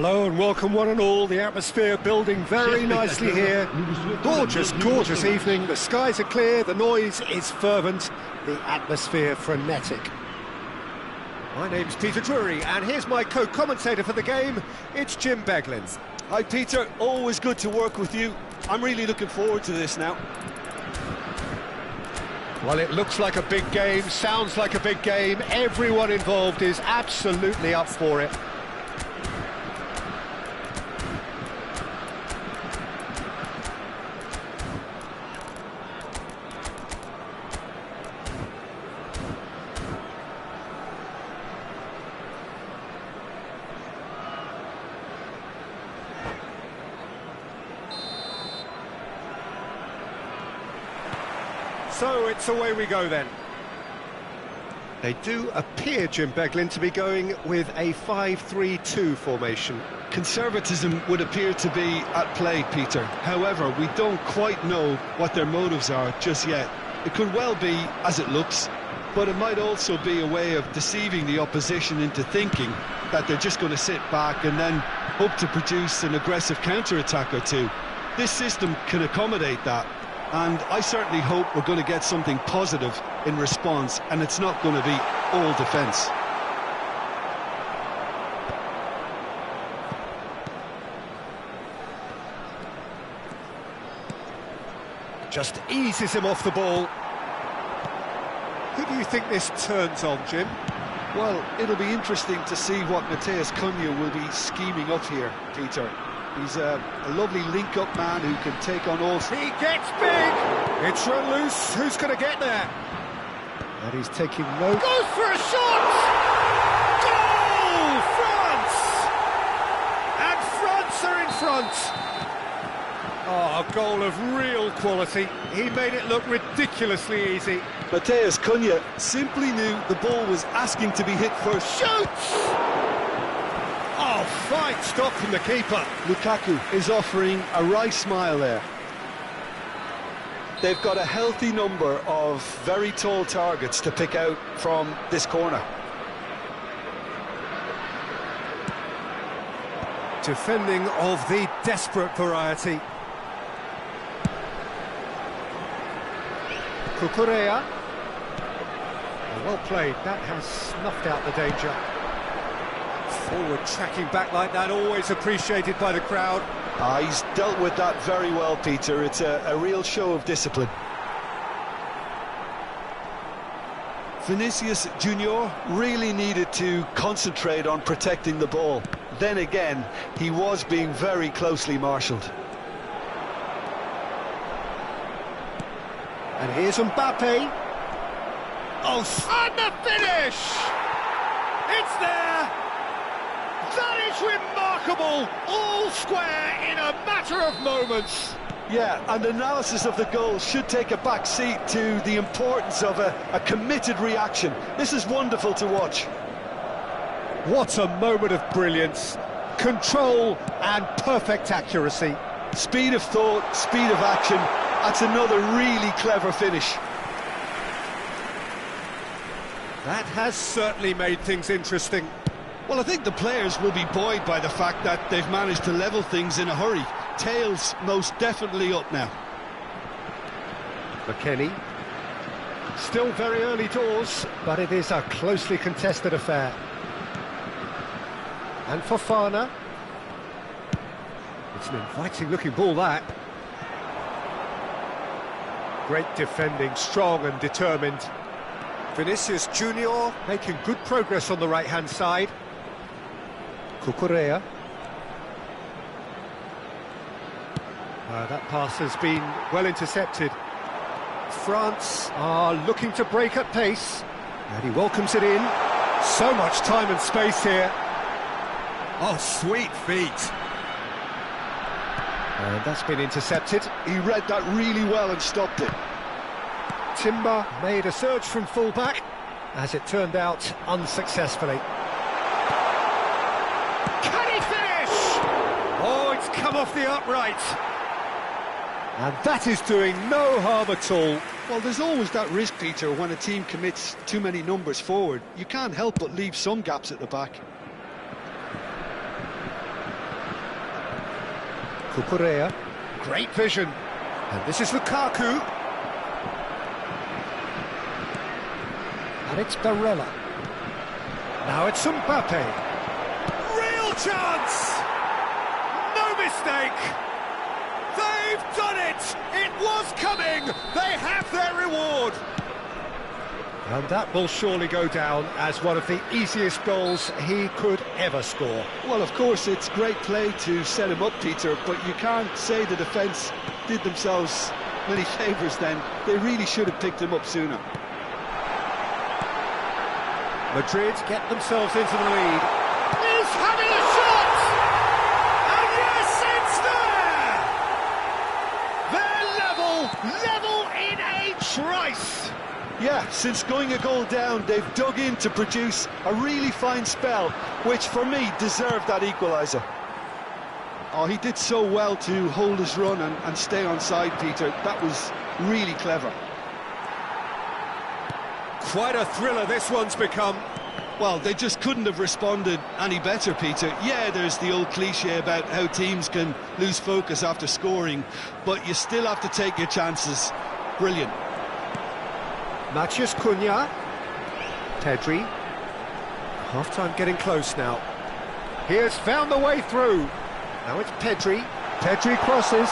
Hello and welcome one and all. The atmosphere building very nicely here. Gorgeous, gorgeous evening. The skies are clear, the noise is fervent, the atmosphere frenetic. My name's Peter Drury and here's my co-commentator for the game. It's Jim Beglin. Hi Peter, always good to work with you. I'm really looking forward to this now. Well, it looks like a big game, sounds like a big game. Everyone involved is absolutely up for it. So it's away we go then. They do appear, Jim Beglin, to be going with a 5-3-2 formation. Conservatism would appear to be at play, Peter. However, we don't quite know what their motives are just yet. It could well be as it looks, but it might also be a way of deceiving the opposition into thinking that they're just going to sit back and then hope to produce an aggressive counter-attack or two. This system can accommodate that. And I certainly hope we're going to get something positive in response, and it's not going to be all defence. Just eases him off the ball. Who do you think this turns on, Jim? Well, it'll be interesting to see what Matheus Cunha will be scheming up here, Peter. He's a lovely link-up man who can take on all... He gets big! It's run loose. Who's going to get there? And he's taking no... Goes for a shot! Goal! France! And France are in front. Oh, a goal of real quality. He made it look ridiculously easy. Matheus Cunha simply knew the ball was asking to be hit first. Shoots! Oh, fine stop from the keeper. Lukaku is offering a wry smile there. They've got a healthy number of very tall targets to pick out from this corner. Defending of the desperate variety. Cucurella. Well played, that has snuffed out the danger. Forward tracking back like that, always appreciated by the crowd. He's dealt with that very well, Peter. It's a real show of discipline. Vinicius Junior really needed to concentrate on protecting the ball. Then again, he was being very closely marshalled. And here's Mbappe. Oh, and the finish! It's there! That is remarkable! All square in a matter of moments. Yeah, and analysis of the goal should take a back seat to the importance of a committed reaction. This is wonderful to watch. What a moment of brilliance. Control and perfect accuracy. Speed of thought, speed of action. That's another really clever finish. That has certainly made things interesting. Well, I think the players will be buoyed by the fact that they've managed to level things in a hurry. Tails most definitely up now. McKennie. Still very early doors, but it is a closely contested affair. And Fofana. It's an inviting looking ball, that. Great defending, strong and determined. Vinicius Junior making good progress on the right-hand side. Cucurella. That pass has been well intercepted. France are looking to break at pace. And he welcomes it in. So much time and space here. Oh, sweet feet. And that's been intercepted. He read that really well and stopped it. Timber made a surge from full-back. As it turned out, unsuccessfully. Can he finish? Oh, it's come off the upright. And that is doing no harm at all. Well, there's always that risk, Peter, when a team commits too many numbers forward. You can't help but leave some gaps at the back. Cucurella. Great vision. And this is Lukaku. And it's Barella. Now it's Mbappe. Real chance! No mistake! They've done it! It was coming! They have their reward! And that will surely go down as one of the easiest goals he could ever score. Well, of course, it's great play to set him up, Peter, but you can't say the defence did themselves many favours then. They really should have picked him up sooner. Madrid get themselves into the lead. He's having a shot! And yes, it's there! They're level in a trice! Yeah, since going a goal down, they've dug in to produce a really fine spell, which for me deserved that equaliser. Oh, he did so well to hold his run and stay on side, Peter. That was really clever. Quite a thriller this one's become. Well, they just couldn't have responded any better, Peter. Yeah, there's the old cliche about how teams can lose focus after scoring, but you still have to take your chances. Brilliant. Matheus Cunha. Pedri. Half-time getting close now. He has found the way through. Now it's Pedri. Pedri crosses.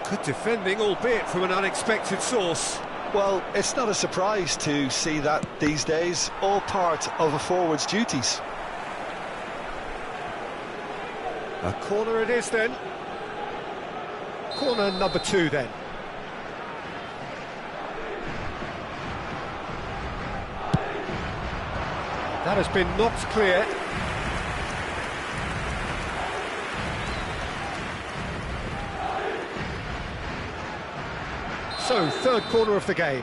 Good defending, albeit from an unexpected source. Well, it's not a surprise to see that these days, all part of a forward's duties. A corner it is then. Corner number 2 then. That has been knocked clear. So, third corner of the game.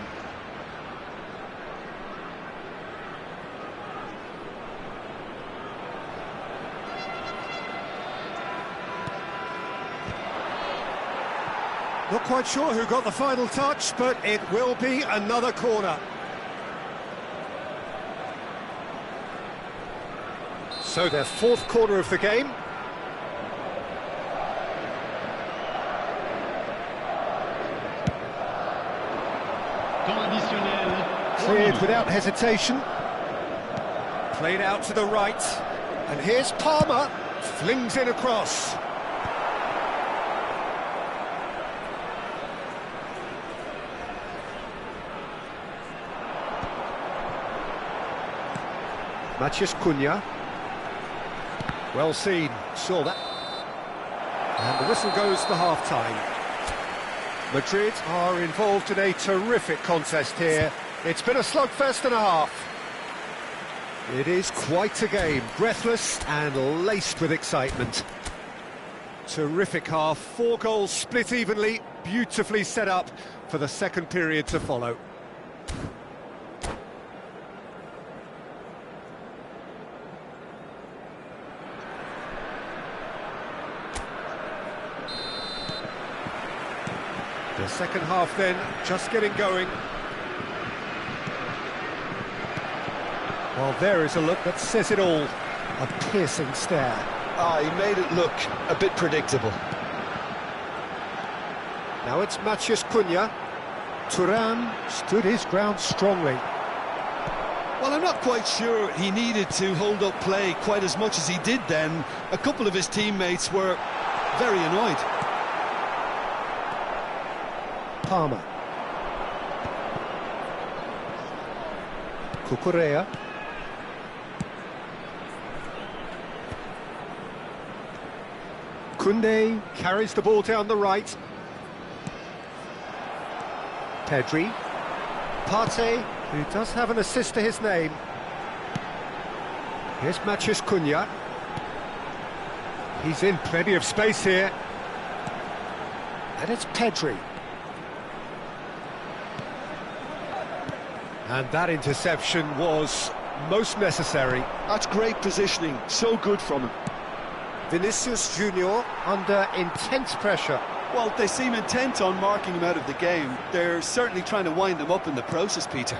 Not quite sure who got the final touch, but it will be another corner. So their fourth corner of the game. Cleared without hesitation. Played out to the right. And here's Palmer. Flings in across. Matheus Cunha. Well seen, saw that. And the whistle goes for half-time. Madrid are involved in a terrific contest here. It's been a slugfest and a half. It is quite a game, breathless and laced with excitement. Terrific half, 4 goals split evenly, beautifully set up for the second period to follow. The second half then, just getting going. Well, there is a look that says it all. A piercing stare. He made it look a bit predictable. Now it's Matheus Cunha. Thuram stood his ground strongly. Well, I'm not quite sure he needed to hold up play quite as much as he did then. A couple of his teammates were very annoyed. Palmer. Cucurella. Koundé carries the ball down the right. Pedri. Partey, who does have an assist to his name. Here's Matheus Cunha. He's in plenty of space here. And it's Pedri. And that interception was most necessary. That's great positioning, so good from him. Vinicius Junior under intense pressure. Well, they seem intent on marking him out of the game. They're certainly trying to wind him up in the process, Peter.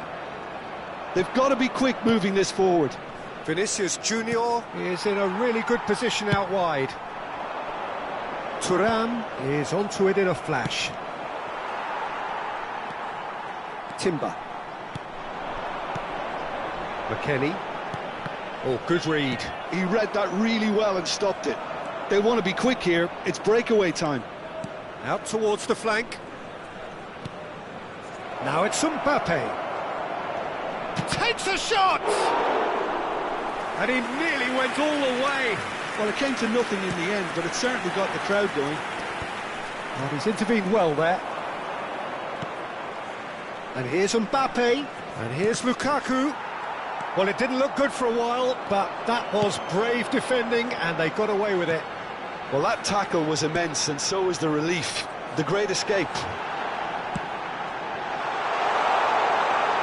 They've got to be quick moving this forward. Vinicius Junior is in a really good position out wide. Thuram is onto it in a flash. Timber. McKennie. Oh, good read. He read that really well and stopped it. They want to be quick here. It's breakaway time. Out towards the flank. Now it's Mbappe. Takes a shot! And he nearly went all the way. Well, it came to nothing in the end, but it certainly got the crowd going. Well, he's intervened well there. And here's Mbappe. And here's Lukaku. Well, it didn't look good for a while, but that was brave defending, and they got away with it. Well, that tackle was immense, and so was the relief. The great escape.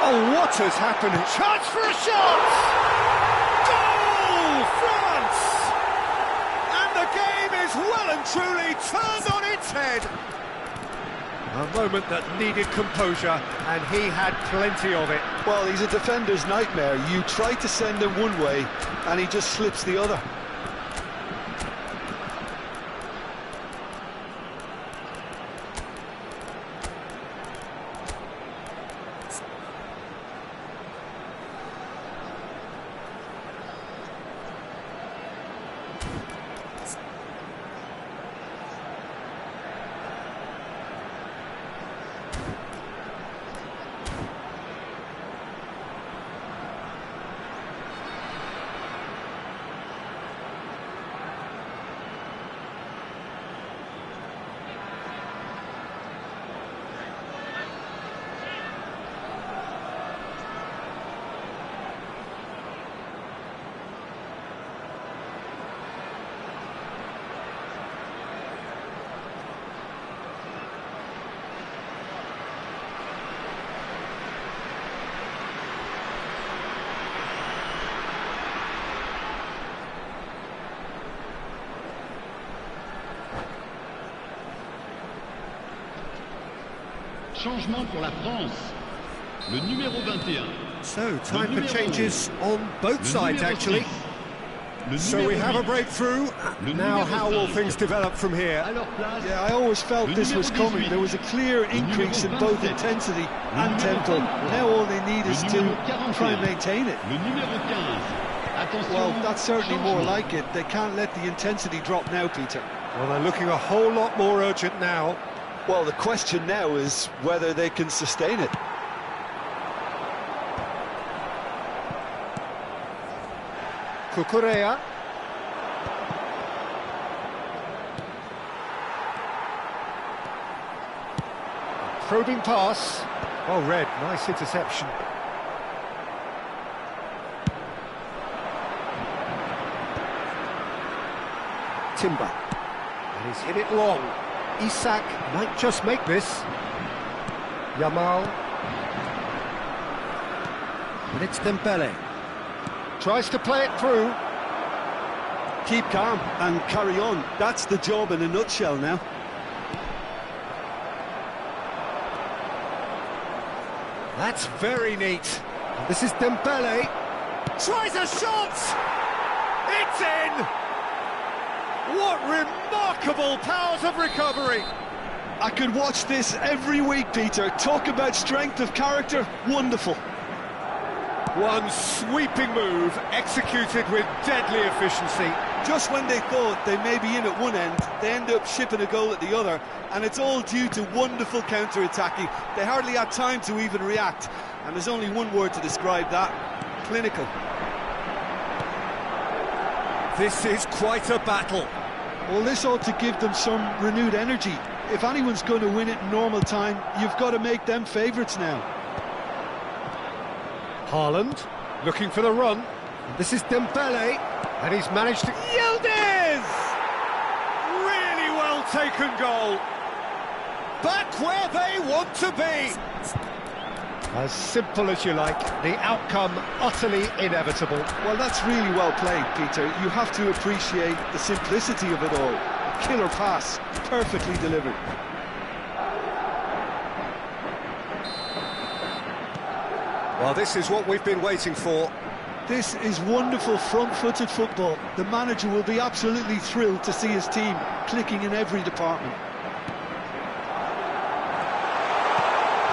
Oh, what has happened? Chance for a shot! Goal, France! And the game is well and truly turned on its head. A moment that needed composure, and he had plenty of it. Well, he's a defender's nightmare. You try to send him one way, and he just slips the other. Changement pour la France. Le numéro 21. So, time for changes on both sides, actually. So we have a breakthrough. Now how will things develop from here? Yeah, I always felt this was coming. There was a clear increase in both intensity and tempo. Now all they need is to try and maintain it. Well, that's certainly more like it. They can't let the intensity drop now, Peter. Well, they're looking a whole lot more urgent now. Well, the question now is whether they can sustain it. Cucurella. Probing pass. Oh, Red, nice interception. Timber. And he's hit it long. Isak might just make this. Yamal. And it's Dembele. Tries to play it through. Keep calm and carry on. That's the job in a nutshell now. That's very neat. This is Dembele. Tries a shot! It's in! What remarkable powers of recovery! I could watch this every week, Peter. Talk about strength of character. Wonderful. One sweeping move, executed with deadly efficiency. Just when they thought they may be in at one end, they end up shipping a goal at the other, and it's all due to wonderful counter-attacking. They hardly had time to even react, and there's only one word to describe that: clinical. This is quite a battle. Well, this ought to give them some renewed energy. If anyone's going to win it in normal time, you've got to make them favourites now. Haaland, looking for the run. This is Dembele, and he's managed to... Yildiz! Really well taken goal. Back where they want to be. As simple as you like, the outcome utterly inevitable. Well, that's really well played, Peter. You have to appreciate the simplicity of it all. A killer pass, perfectly delivered. Well, this is what we've been waiting for. This is wonderful front-footed football. The manager will be absolutely thrilled to see his team clicking in every department.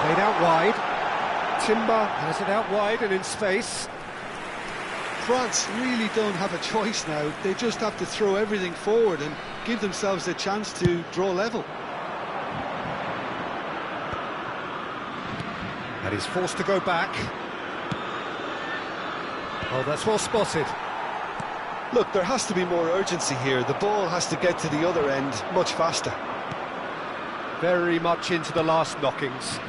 Played out wide. Timber has it out wide and in space. France really don't have a choice now. They just have to throw everything forward and give themselves a chance to draw level. And he's forced to go back. Oh, that's well spotted. Look, there has to be more urgency here. The ball has to get to the other end much faster. Very much into the last knockings.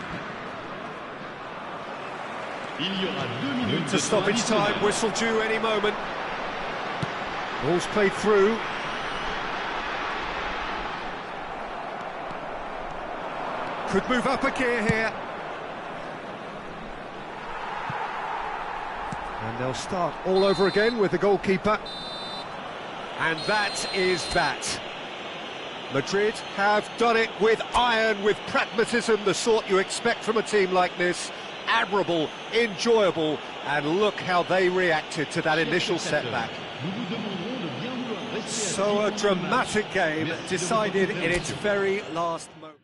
Into stoppage time, whistle due any moment. Ball's played through. Could move up a gear here. And they'll start all over again with the goalkeeper. And that is that. Madrid have done it with iron, with pragmatism, the sort you expect from a team like this. Admirable, enjoyable, and look how they reacted to that initial setback. So a dramatic game decided in its very last moment.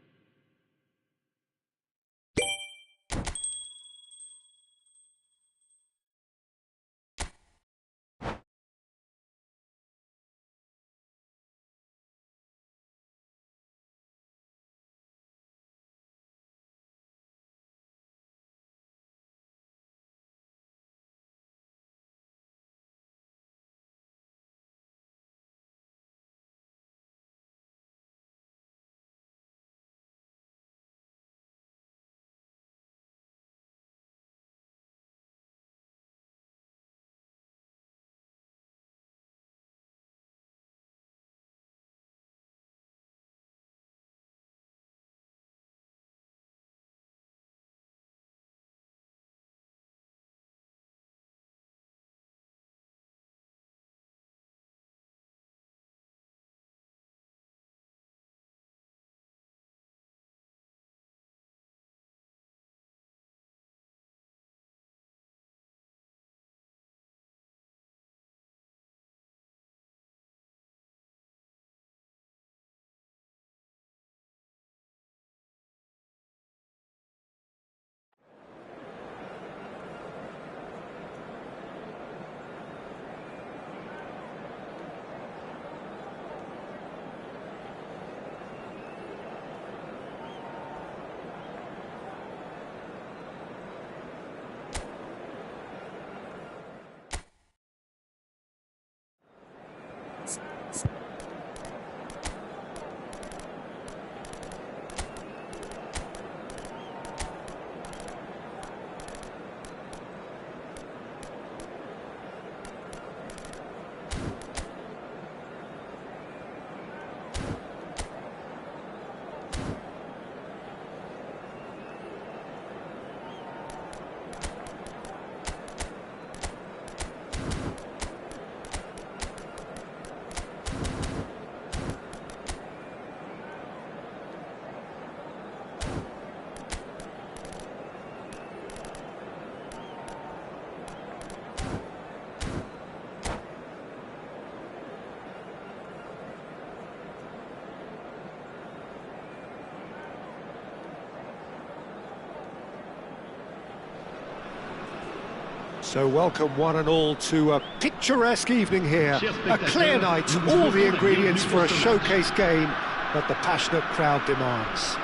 So welcome one and all to a picturesque evening here, a clear night, all the ingredients for a showcase game that the passionate crowd demands.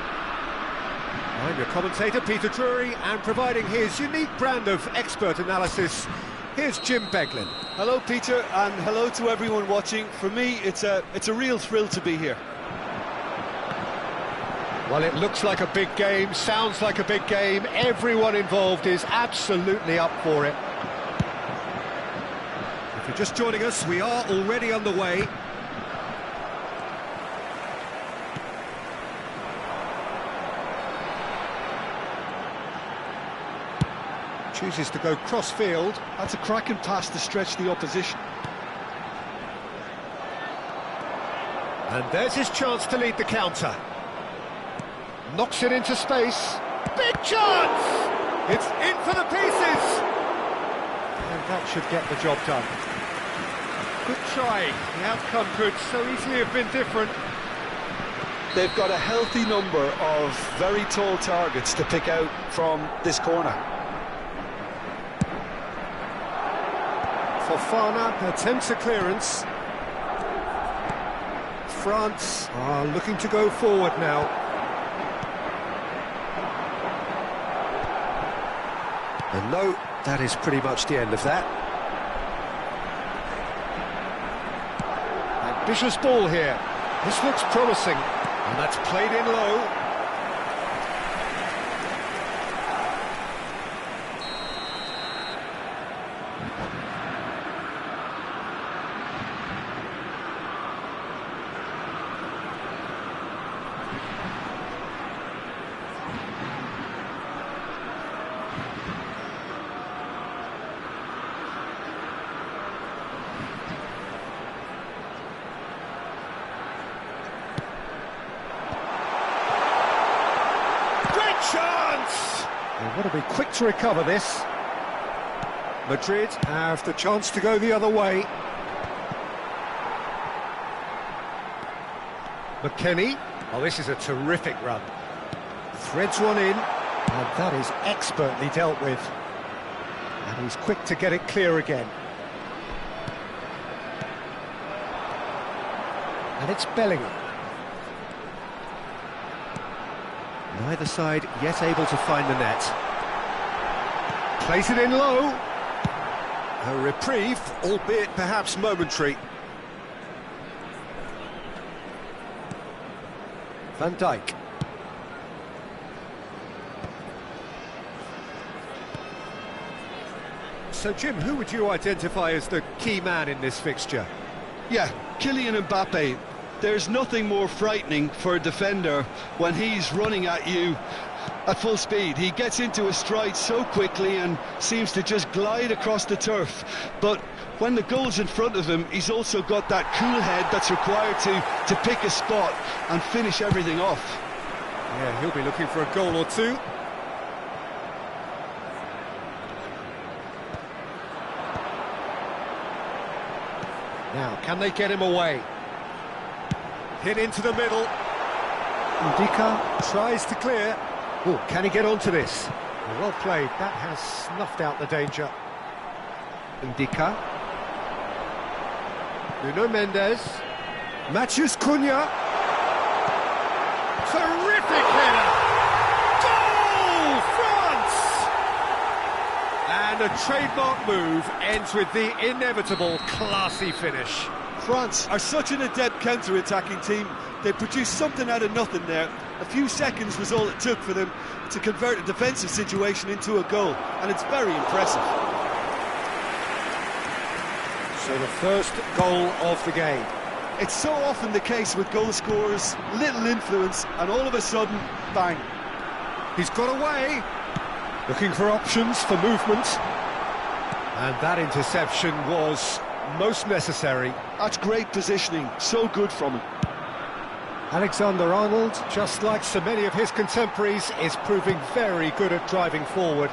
I'm your commentator Peter Drury, and providing his unique brand of expert analysis, here's Jim Beglin. Hello Peter, and hello to everyone watching. For me, it's a real thrill to be here. Well, it looks like a big game, sounds like a big game, everyone involved is absolutely up for it. If you're just joining us, we are already underway. Chooses to go cross-field. That's a cracking pass to stretch the opposition. And there's his chance to lead the counter. Knocks it into space. Big chance! It's in for the pieces! And that should get the job done. Good try. The outcome could so easily have been different. They've got a healthy number of very tall targets to pick out from this corner. Fofana attempts a clearance. France are looking to go forward now. And no, that is pretty much the end of that. Ambitious ball here. This looks promising. And that's played in low. Chance! They want to be quick to recover this. Madrid have the chance to go the other way. McKennie. Oh, this is a terrific run. Threads one in, and that is expertly dealt with. And he's quick to get it clear again. And it's Bellingham. Neither side yet able to find the net. Plays it in low. A reprieve, albeit perhaps momentary. Van Dijk. So, Jim, who would you identify as the key man in this fixture? Yeah, Kylian Mbappe. There's nothing more frightening for a defender when he's running at you at full speed. He gets into a stride so quickly and seems to just glide across the turf. But when the goal's in front of him, he's also got that cool head that's required to pick a spot and finish everything off. Yeah, he'll be looking for a goal or two. Now, can they get him away? Hit into the middle. Ndika tries to clear. Oh, can he get onto this? Well played. That has snuffed out the danger. Ndika. Nuno Mendes. Matheus Cunha. Terrific header! Goal! France! And a trademark move ends with the inevitable classy finish. France are such an adept counter-attacking team. They produced something out of nothing there. A few seconds was all it took for them to convert a defensive situation into a goal, and it's very impressive. So the first goal of the game. It's so often the case with goal scorers, little influence, and all of a sudden, bang. He's got away. Looking for options for movement. And that interception was most necessary. That's great positioning, so good from him. Alexander-Arnold, just like so many of his contemporaries, is proving very good at driving forward.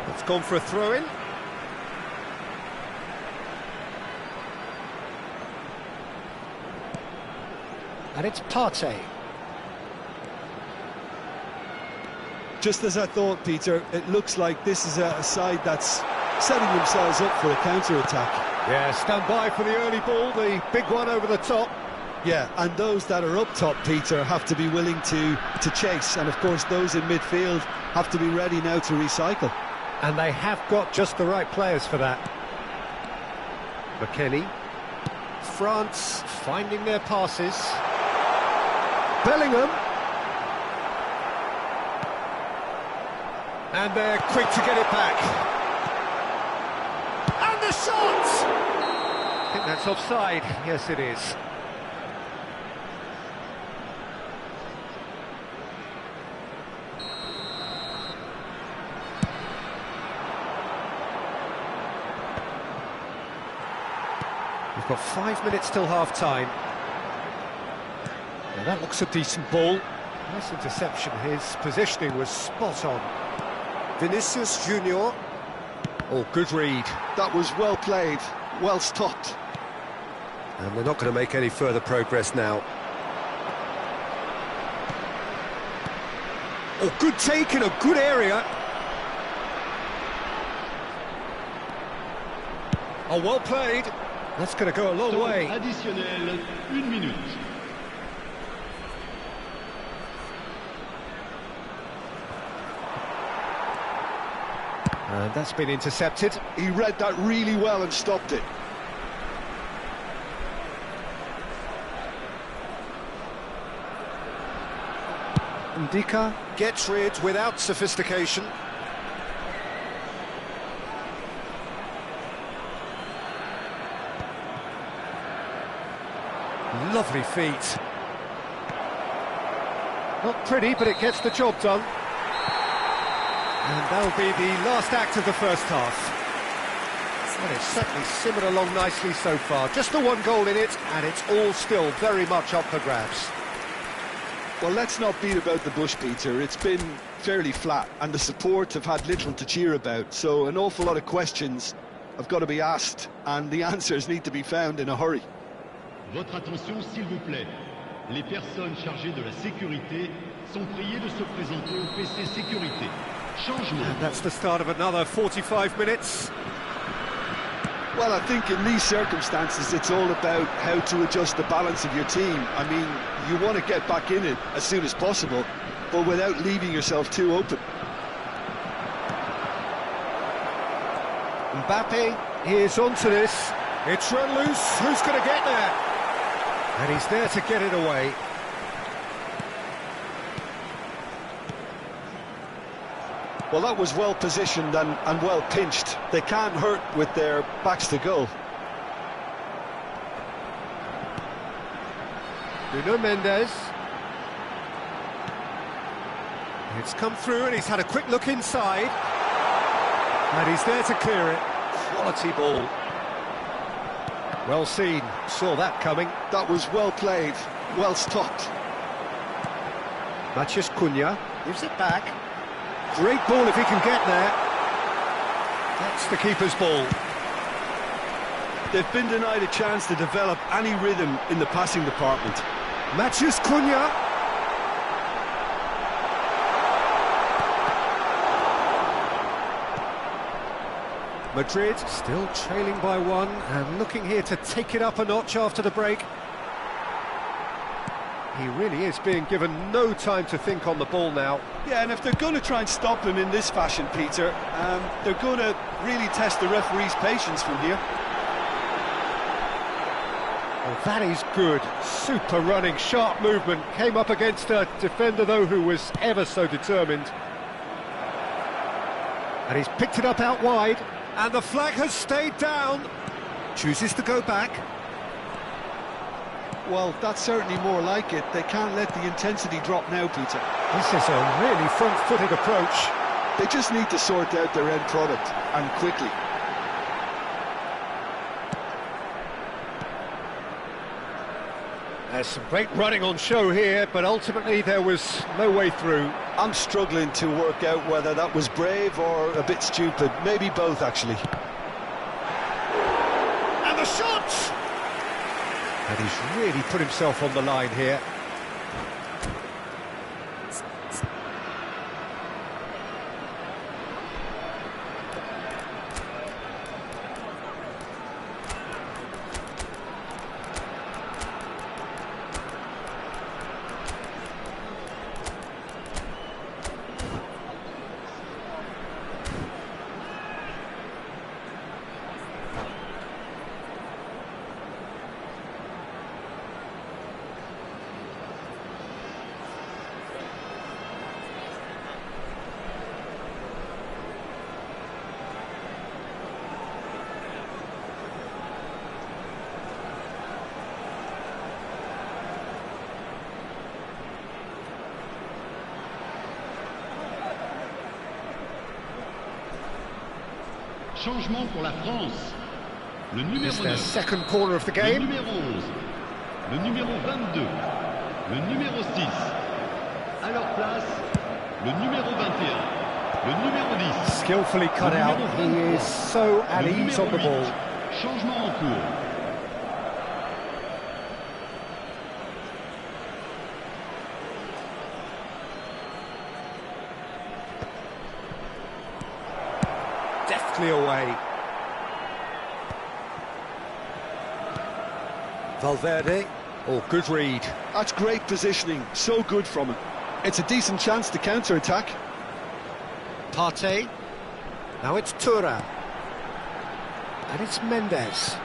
It's gone for a throw-in. And it's Partey. Just as I thought, Peter, it looks like this is a side that's setting themselves up for a counter-attack. Yeah, stand by for the early ball, the big one over the top. Yeah, and those that are up top, Peter, have to be willing to chase. And, of course, those in midfield have to be ready now to recycle. And they have got just the right players for that. McKennie. France finding their passes. Bellingham. And they're quick to get it back. And the shot! I think that's offside. Yes, it is. We've got 5 minutes till half-time. Now that looks a decent ball. Nice interception, his positioning was spot on. Vinicius Junior. Oh, good read. That was well played, well stopped. And they're not going to make any further progress now. Oh, good take in a good area. Oh, well played. That's going to go a long way. Additionnel, 1 minute. And that's been intercepted. He read that really well and stopped it. Ndika gets rid without sophistication. Lovely feet. Not pretty, but it gets the job done. And that'll be the last act of the first half. Well, it's certainly simmered along nicely so far. Just the one goal in it, and it's all still very much up for grabs. Well, let's not beat about the bush, Peter. It's been fairly flat, and the support have had little to cheer about. So an awful lot of questions have got to be asked, and the answers need to be found in a hurry. Votre attention, s'il vous plaît. Les personnes chargées de la sécurité sont priées de se présenter au PC Sécurité. Changement. And that's the start of another 45 minutes. Well, I think in these circumstances, it's all about how to adjust the balance of your team. I mean, you want to get back in it as soon as possible, but without leaving yourself too open. Mbappe is onto this. It's run loose. Who's going to get there? And he's there to get it away. Well, that was well positioned and well pinched. They can't hurt with their backs to goal. Nuno Mendes. It's come through and he's had a quick look inside. And he's there to clear it. Quality ball. Well seen. Saw that coming. That was well played, well stopped. Matheus Cunha gives it back. Great ball if he can get there. That's the keeper's ball. They've been denied a chance to develop any rhythm in the passing department. Matheus Cunha. Madrid still trailing by one and looking here to take it up a notch after the break. He really is being given no time to think on the ball now. Yeah, and if they're going to try and stop him in this fashion, Peter, they're going to really test the referee's patience from here. Well, that is good. Super running, sharp movement. Came up against a defender, though, who was ever so determined. And he's picked it up out wide. And the flag has stayed down. Chooses to go back. Well, that's certainly more like it. They can't let the intensity drop now, Peter. This is a really front-footed approach. They just need to sort out their end product, and quickly. There's some great running on show here, but ultimately there was no way through. I'm struggling to work out whether that was brave or a bit stupid. Maybe both, actually. And the shot! And he's really put himself on the line here. Changement pour la France. Le numéro It's their 9. second corner of the Le game. numéro 11. Le numéro 22. Le numéro 6. À leur place, le numéro 21, le numéro 10. Skillfully cut out, he is so at Le ease numéro on the 8. ball. Changement en cours. Deftly away. Valverde. Oh, good read. That's great positioning, so good from him. It's a decent chance to counter-attack. Partey. Now it's Thuram. And it's Mendes.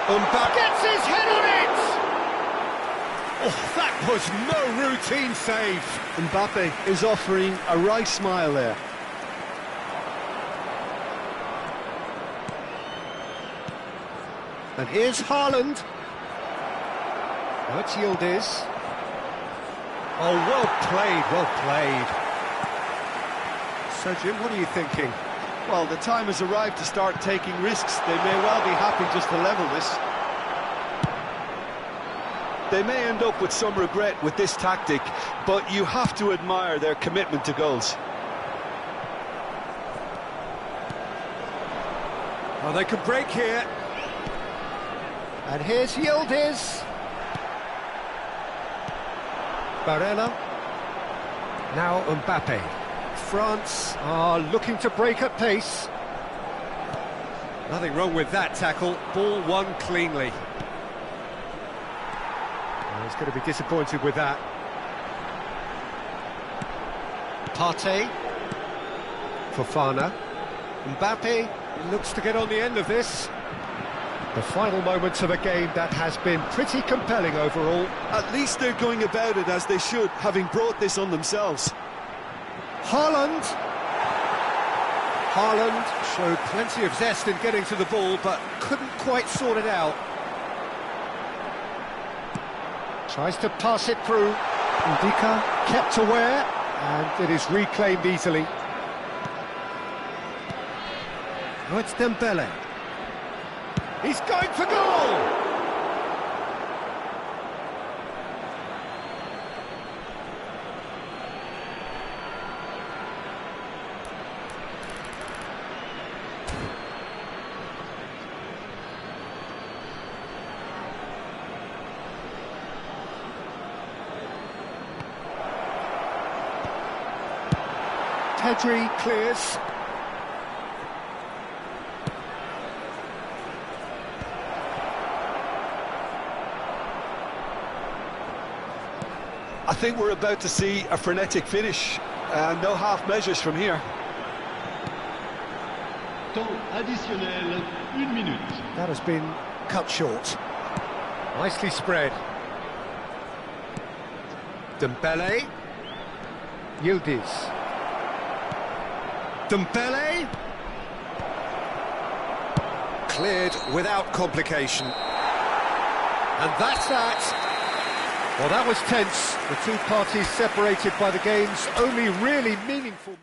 Mbappe gets his head on it! Oh, that was no routine save. Mbappe is offering a right smile there. And here's Haaland. Now it's Yildiz. Oh, well played, well played. So, Jim, what are you thinking? Well, the time has arrived to start taking risks. They may well be happy just to level this. They may end up with some regret with this tactic, but you have to admire their commitment to goals. Oh, they could break here. And here's Yildiz. Barella. Now Mbappe. France are looking to break at pace. Nothing wrong with that tackle. Ball won cleanly. Oh, he's going to be disappointed with that. Partey. Fofana. Mbappe looks to get on the end of this. The final moments of a game that has been pretty compelling overall. At least they're going about it as they should, having brought this on themselves. Haaland. Haaland showed plenty of zest in getting to the ball, but couldn't quite sort it out. Tries to pass it through. Ndika kept aware, and it is reclaimed easily. Oh, it's Dembele. He's going for goal! Pedri clears. I think we're about to see a frenetic finish, and no half measures from here. Temps additionnel, 1 minute. That has been cut short. Nicely spread. Dembele. Yildiz. Dembele. Cleared without complication. And that's that. Well, that was tense. The two parties separated by the game's only really meaningful...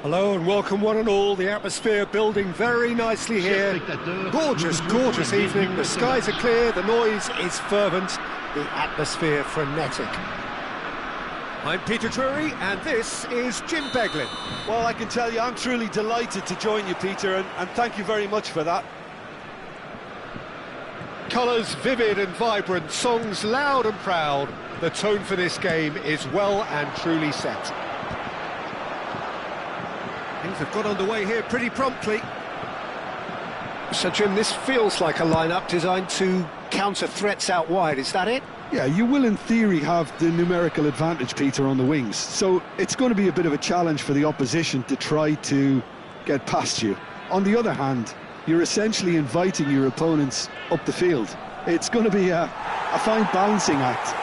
Hello and welcome one and all, the atmosphere building very nicely here. Gorgeous, gorgeous evening, the skies are clear, the noise is fervent, the atmosphere frenetic. I'm Peter Drury and this is Jim Beglin. Well, I can tell you I'm truly delighted to join you, Peter, and thank you very much for that. Colours vivid and vibrant, songs loud and proud. The tone for this game is well and truly set. Things have got underway here pretty promptly. So, Jim, this feels like a lineup designed to counter threats out wide, is that it? Yeah, you will in theory have the numerical advantage, Peter, on the wings. So it's going to be a bit of a challenge for the opposition to try to get past you. On the other hand, you're essentially inviting your opponents up the field. It's going to be a fine balancing act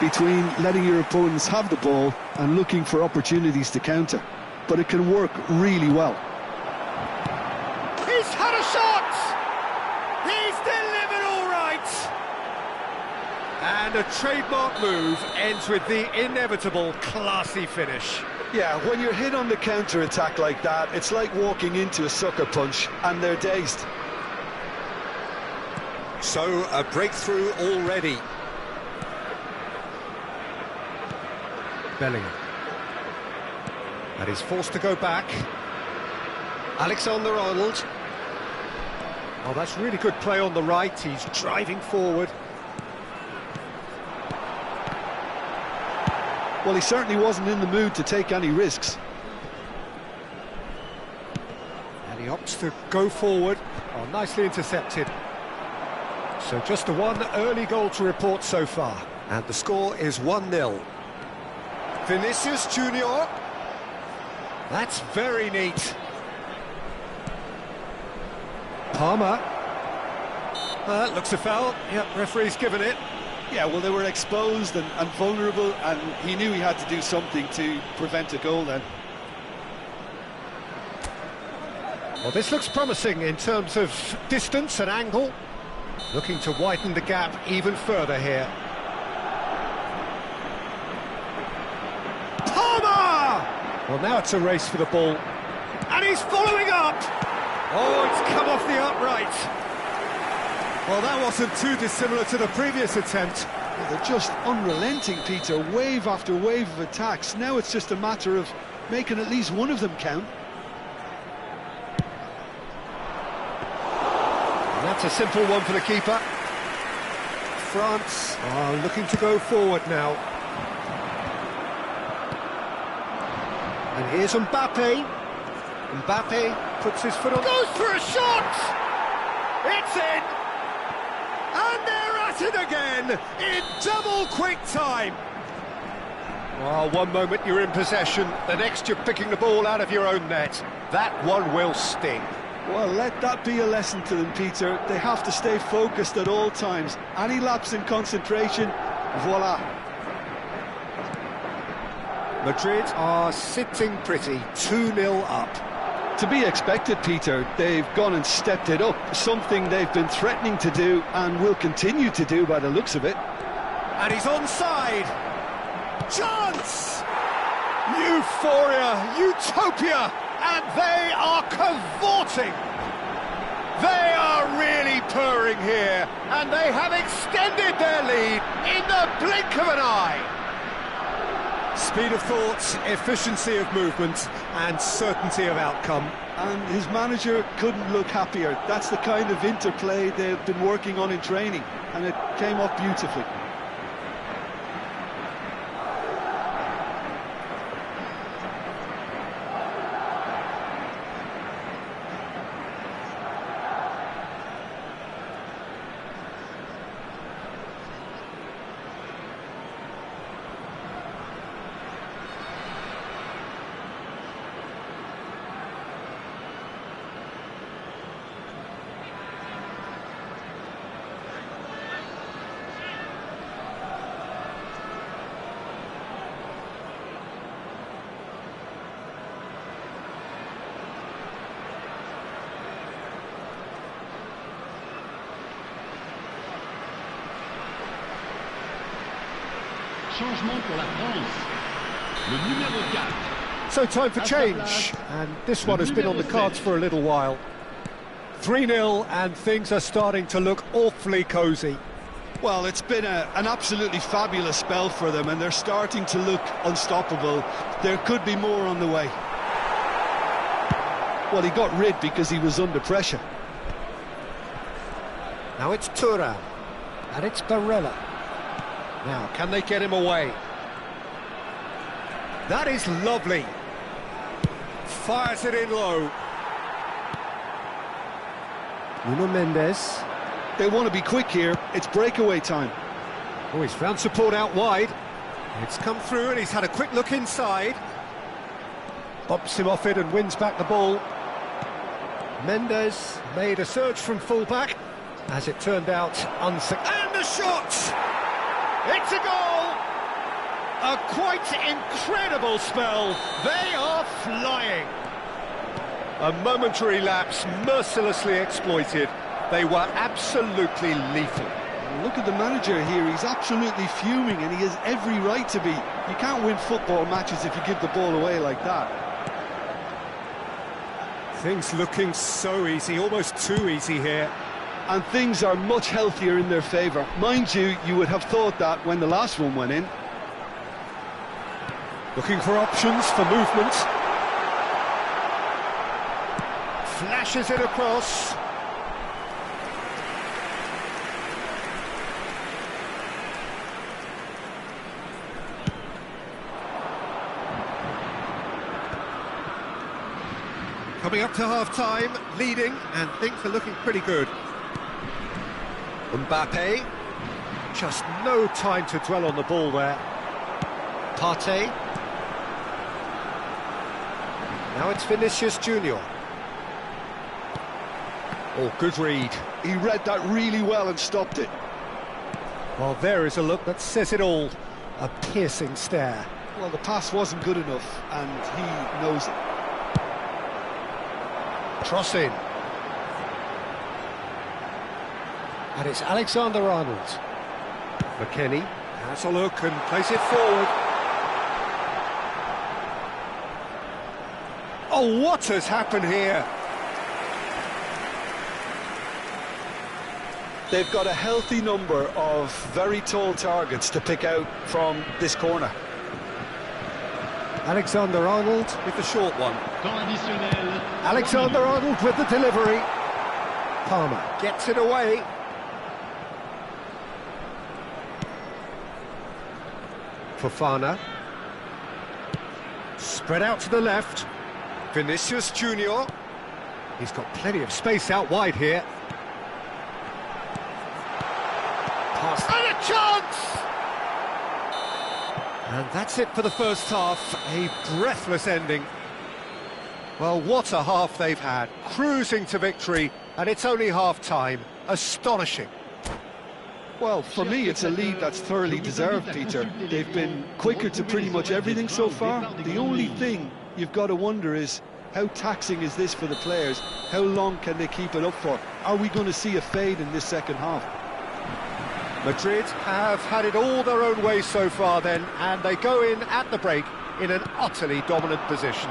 between letting your opponents have the ball and looking for opportunities to counter. But it can work really well. He's had a shot! He's delivered all right! And a trademark move ends with the inevitable classy finish. Yeah, when you're hit on the counter-attack like that, it's like walking into a sucker punch and they're dazed. So, a breakthrough already. Bellingham. And he's forced to go back. Alexander-Arnold. Oh, that's really good play on the right. He's driving forward. Well, he certainly wasn't in the mood to take any risks. And he opts to go forward. Oh, nicely intercepted. So just the one early goal to report so far. And the score is 1-0. Vinicius Junior. That's very neat. Palmer. Looks a foul. Yep, referee's given it. Yeah, well, they were exposed and vulnerable, and he knew he had to do something to prevent a goal then. Well, this looks promising in terms of distance and angle. Looking to widen the gap even further here. Palmer! Well, now it's a race for the ball. And he's following up! Oh, it's come off the upright. Well, that wasn't too dissimilar to the previous attempt. They're just unrelenting, Peter, wave after wave of attacks. Now it's just a matter of making at least one of them count. And that's a simple one for the keeper. France are looking to go forward now. And here's Mbappe. Mbappe puts his foot on... Goes for a shot! It's in! And they're at it again, in double quick time. Well, one moment you're in possession, the next you're picking the ball out of your own net. That one will sting. Well, let that be a lesson to them, Peter. They have to stay focused at all times. Any lapse in concentration, voila. Madrid are sitting pretty, 2-0 up. To be expected, Peter. They've gone and stepped it up, something they've been threatening to do and will continue to do by the looks of it. And he's onside. Chance! Euphoria, utopia, and they are cavorting. They are really purring here, and they have extended their lead in the blink of an eye. Speed of thought, efficiency of movement, and certainty of outcome. And his manager couldn't look happier. That's the kind of interplay they've been working on in training, and it came off beautifully. Changement pour la France. Le numéro 4. So time for change, and this one has been on the cards for a little while. 3-0, and things are starting to look awfully cosy. Well, it's been an absolutely fabulous spell for them, and they're starting to look unstoppable. There could be more on the way. Well, he got rid because he was under pressure. Now it's Thuram, and it's Barella. Now, can they get him away? That is lovely. Fires it in low. Nuno Mendes. They want to be quick here. It's breakaway time. Oh, he's found support out wide. It's come through and he's had a quick look inside. Bumps him off it and wins back the ball. Mendes made a surge from full-back. As it turned out, and the shot! It's a goal! A quite incredible spell. They are flying. A momentary lapse mercilessly exploited. They were absolutely lethal. Look at the manager here. He's absolutely fuming, and he has every right to be. You can't win football matches if you give the ball away like that. Things looking so easy, almost too easy here. And things are much healthier in their favour. Mind you, you would have thought that when the last one went in. Looking for options, for movement. Flashes it across. Coming up to half-time, leading, and things are looking pretty good. Mbappe, just no time to dwell on the ball there. Partey. Now it's Vinicius Junior. Oh, good read. He read that really well and stopped it. Well, there is a look that says it all. A piercing stare. Well, the pass wasn't good enough, and he knows it. Cross in. And it's Alexander-Arnold. McKennie has a look and plays it forward. Oh, what has happened here? They've got a healthy number of very tall targets to pick out from this corner. Alexander-Arnold with the short one. Temps additionnel. Alexander-Arnold with the delivery. Palmer gets it away. Fofana. Spread out to the left. Vinicius Junior. He's got plenty of space out wide here. Pass. And a chance! And that's it for the first half. A breathless ending. Well, what a half they've had. Cruising to victory, and it's only half-time. Astonishing. Well, for me, it's a lead that's thoroughly deserved, Peter. They've been quicker to pretty much everything so far. The only thing you've got to wonder is, How taxing is this for the players? How long can they keep it up for? Are we going to see a fade in this second half? Madrid have had it all their own way so far then, and they go in at the break in an utterly dominant position.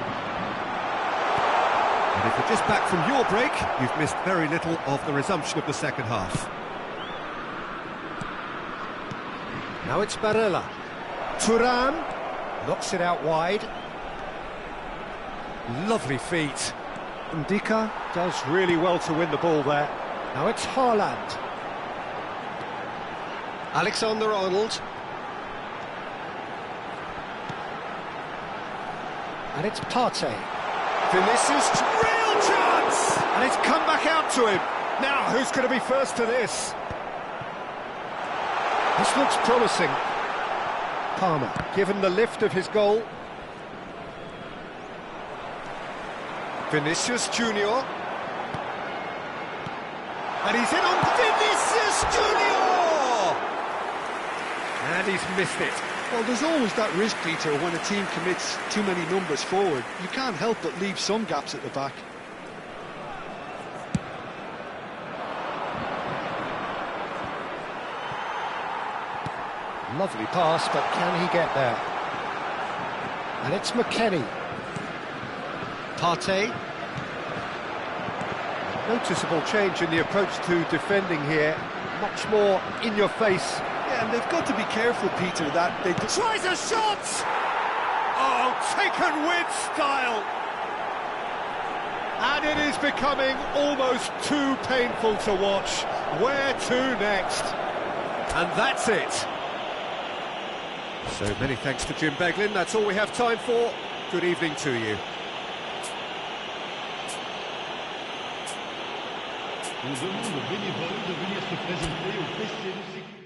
And if you're just back from your break, you've missed very little of the resumption of the second half. Now it's Barella. Thuram knocks it out wide. Lovely feet. Ndika does really well to win the ball there. Now it's Haaland. Alexander-Arnold. And it's Partey. Vinicius, real chance! And it's come back out to him. Now, who's going to be first to this? This looks promising. Palmer, given the lift of his goal. Vinicius Junior. And he's in on Vinicius Junior! And he's missed it. Well, there's always that risk, Peter, when a team commits too many numbers forward. You can't help but leave some gaps at the back. Lovely pass, but can he get there? And it's McKennie. Partey. Noticeable change in the approach to defending here. Much more in your face. Yeah, and they've got to be careful, Peter, that they... Tries a shot! Oh, taken with style! And it is becoming almost too painful to watch. Where to next? And that's it. So many thanks to Jim Beglin. That's all we have time for. Good evening to you. On demande aux bénévoles de venir se présenter au PC de sécurité.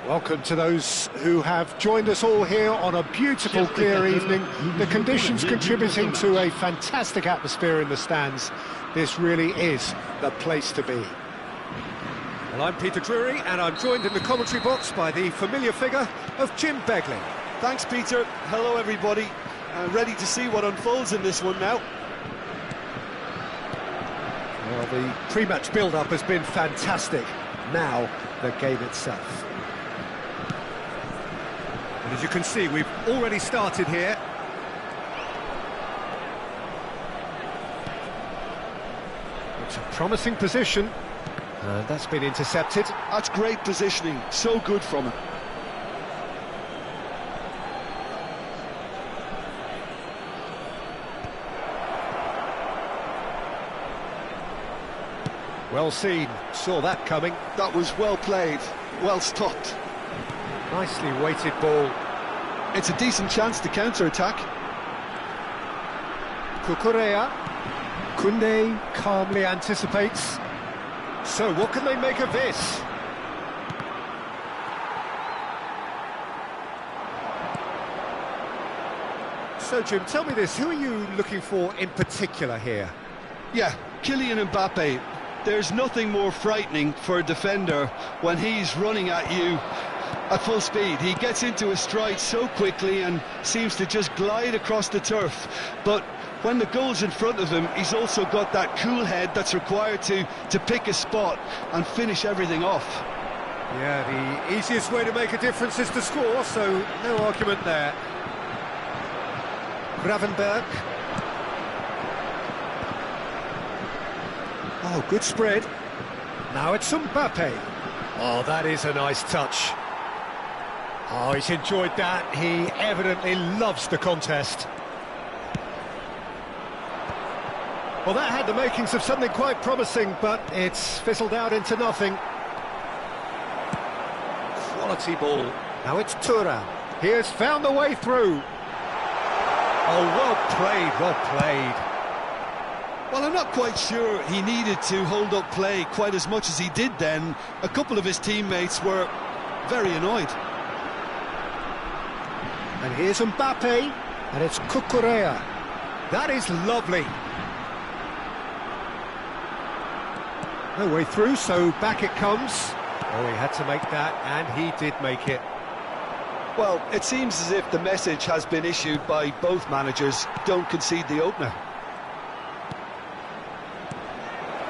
Welcome to those who have joined us all here on a beautiful, clear evening. The conditions contributing to a fantastic atmosphere in the stands. This really is the place to be. Well, I'm Peter Drury, and I'm joined in the commentary box by the familiar figure of Jim Begley. Thanks, Peter. Hello, everybody. Ready to see what unfolds in this one now. Well, the pre-match build-up has been fantastic. Now, the game itself. And as you can see, we've already started here. It's a promising position. And that's been intercepted. That's great positioning, so good from him. Well seen, saw that coming. That was well played, well stopped. Nicely weighted ball. It's a decent chance to counter-attack. Cucurella. Koundé calmly anticipates. So what can they make of this? So Jim, tell me this, who are you looking for in particular here? Yeah, Kylian Mbappe. There's nothing more frightening for a defender when he's running at you at full speed. He gets into his stride so quickly and seems to just glide across the turf. But when the goal's in front of him, he's also got that cool head that's required to pick a spot and finish everything off. Yeah, the easiest way to make a difference is to score, so no argument there. Gravenberch. Oh, good spread. Now it's Mbappe. Oh, that is a nice touch. Oh, he's enjoyed that. He evidently loves the contest. Well, that had the makings of something quite promising, but it's fizzled out into nothing. Quality ball. Now it's Thuram. He has found the way through. Oh, well played, well played. Well, I'm not quite sure he needed to hold up play quite as much as he did then. A couple of his teammates were very annoyed. And here's Mbappe, and it's Cucurella. That is lovely. No way through, so back it comes. Oh, he had to make that, and he did make it. Well, it seems as if the message has been issued by both managers: don't concede the opener.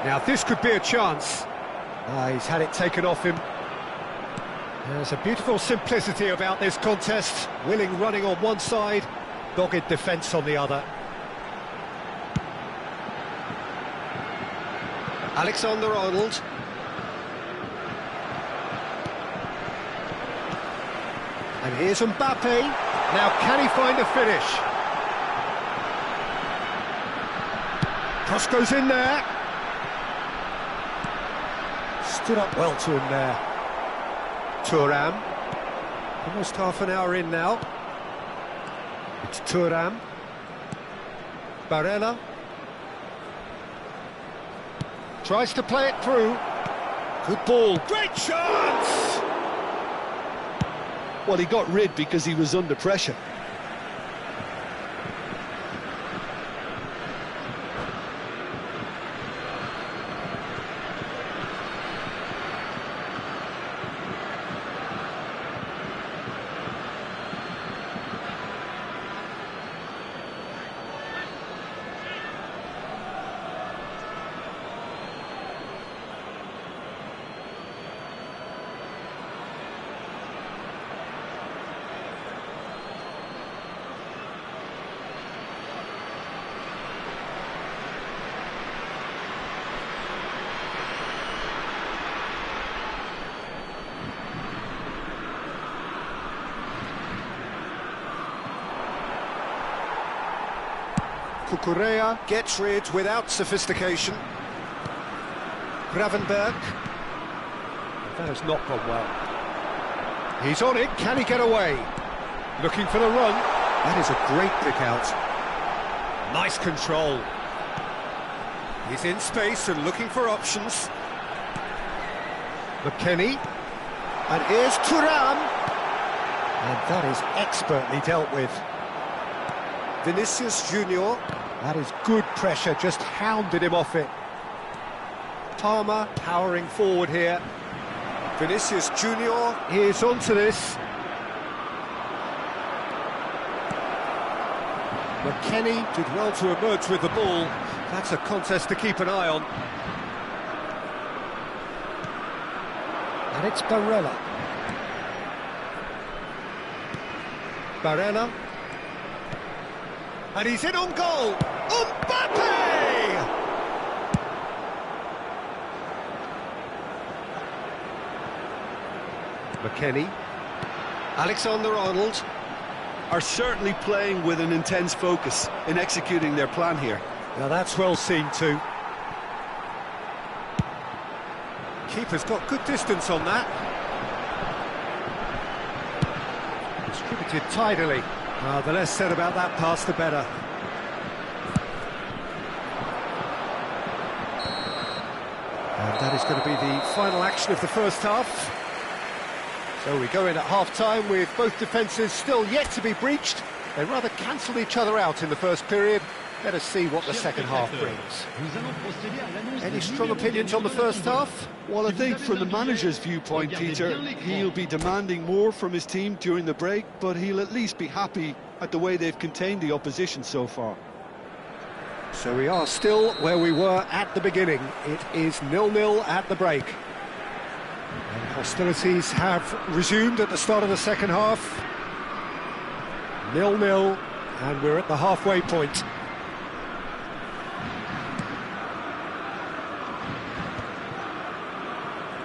Now, this could be a chance. He's had it taken off him. There's a beautiful simplicity about this contest. Willing running on one side, dogged defence on the other. Alexander-Arnold. And here's Mbappe. Now, can he find a finish? Cross goes in there. Stood up well to him there. Thuram. Almost half an hour in now. It's Thuram. Barella. Tries to play it through. Good ball. Great chance! Well, he got rid because he was under pressure. Cucurella gets rid without sophistication. Gravenberch. That has not gone well. He's on it, can he get away? Looking for the run. That is a great pick out. Nice control. He's in space and looking for options. McKennie. And here's Thuram. And that is expertly dealt with. Vinicius Junior. That is good pressure, just hounded him off it. Palmer powering forward here. Vinicius Junior is onto this. McKennie did well to emerge with the ball. That's a contest to keep an eye on. And it's Barella. Barella. And he's in on goal. Mbappe! McKennie. Alexander-Arnold. Are certainly playing with an intense focus in executing their plan here. Now that's well seen too. Keeper's got good distance on that. Distributed tidily. The less said about that pass, the better. And that is going to be the final action of the first half. So we go in at half-time with both defences still yet to be breached. They rather cancelled each other out in the first period. Let us see what the second half brings. Any strong opinions on the first half? Well, I think from the manager's viewpoint, Peter, he'll be demanding more from his team during the break, but he'll at least be happy at the way they've contained the opposition so far. So we are still where we were at the beginning. It is 0-0 at the break. And hostilities have resumed at the start of the second half. 0-0, and we're at the halfway point.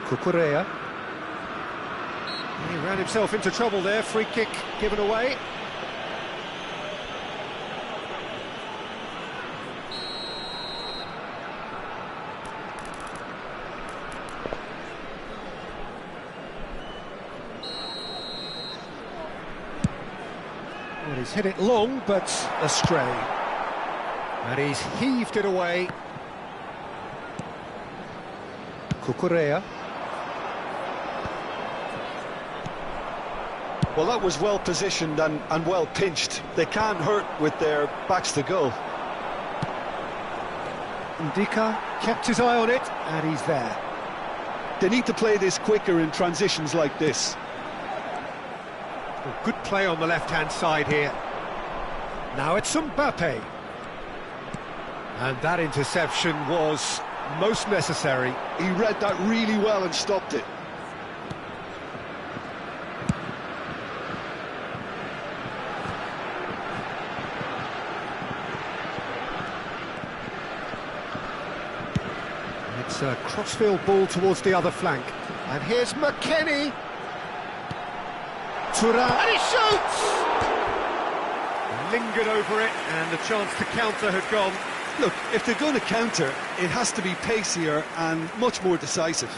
Cucurella. He ran himself into trouble there, free kick given away. Well, he's hit it long, but astray. And he's heaved it away. Cucurella. Well, that was well positioned and well pinched. They can't hurt with their backs to goal. Ndika kept his eye on it, and he's there. They need to play this quicker in transitions like this. Good play on the left-hand side here. Now it's Mbappe. And that interception was most necessary. He read that really well and stopped it. It's a crossfield ball towards the other flank. And here's McKennie. Thuram, and he shoots! Lingered over it, and the chance to counter had gone. Look, if they're going to counter, it has to be pacier and much more decisive.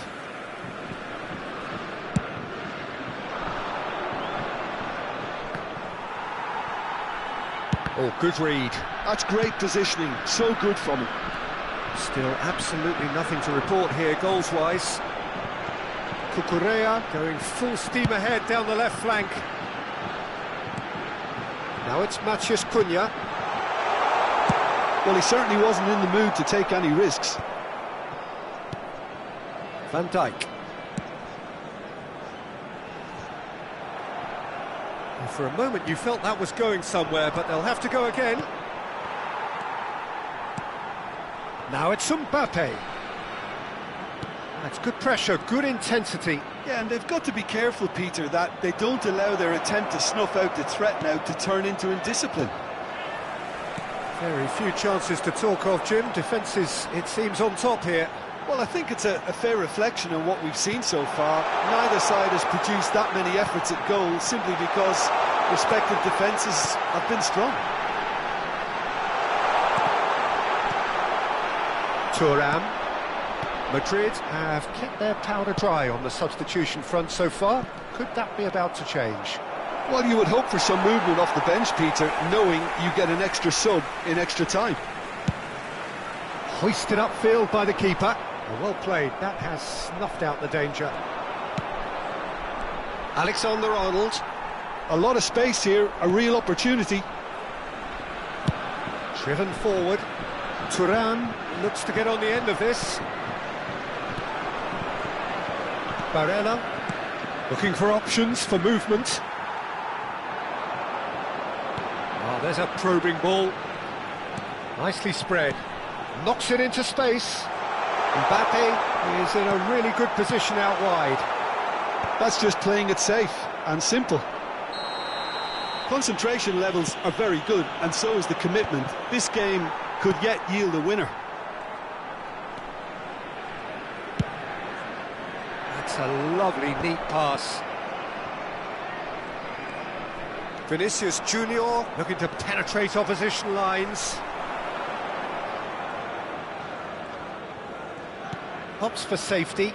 Oh, good read. That's great positioning, so good from him. Still absolutely nothing to report here, goals-wise. Cucurella going full steam ahead down the left flank. Now it's Matheus Cunha. Well, he certainly wasn't in the mood to take any risks. Van Dijk. And for a moment you felt that was going somewhere, but they'll have to go again. Now it's Mbappe. That's good pressure, good intensity. Yeah, and they've got to be careful, Peter, that they don't allow their attempt to snuff out the threat now to turn into indiscipline. Very few chances to talk of, Jim. Defence is, it seems, on top here. Well, I think it's a fair reflection on what we've seen so far. Neither side has produced that many efforts at goal simply because respective defences have been strong. Thuram. Madrid have kept their powder dry on the substitution front so far. Could that be about to change? Well, you would hope for some movement off the bench, Peter, knowing you get an extra sub in extra time. Hoisted upfield by the keeper. Well played, that has snuffed out the danger. Alexander-Arnold. A lot of space here, a real opportunity. Driven forward. Thuram looks to get on the end of this. Barella looking for options for movement. Oh, there's a probing ball. Nicely spread. Knocks it into space. Mbappe is in a really good position out wide. That's just playing it safe and simple. Concentration levels are very good, and so is the commitment. This game could yet yield a winner. That's a lovely, neat pass. Vinicius Junior looking to penetrate opposition lines. Hops for safety.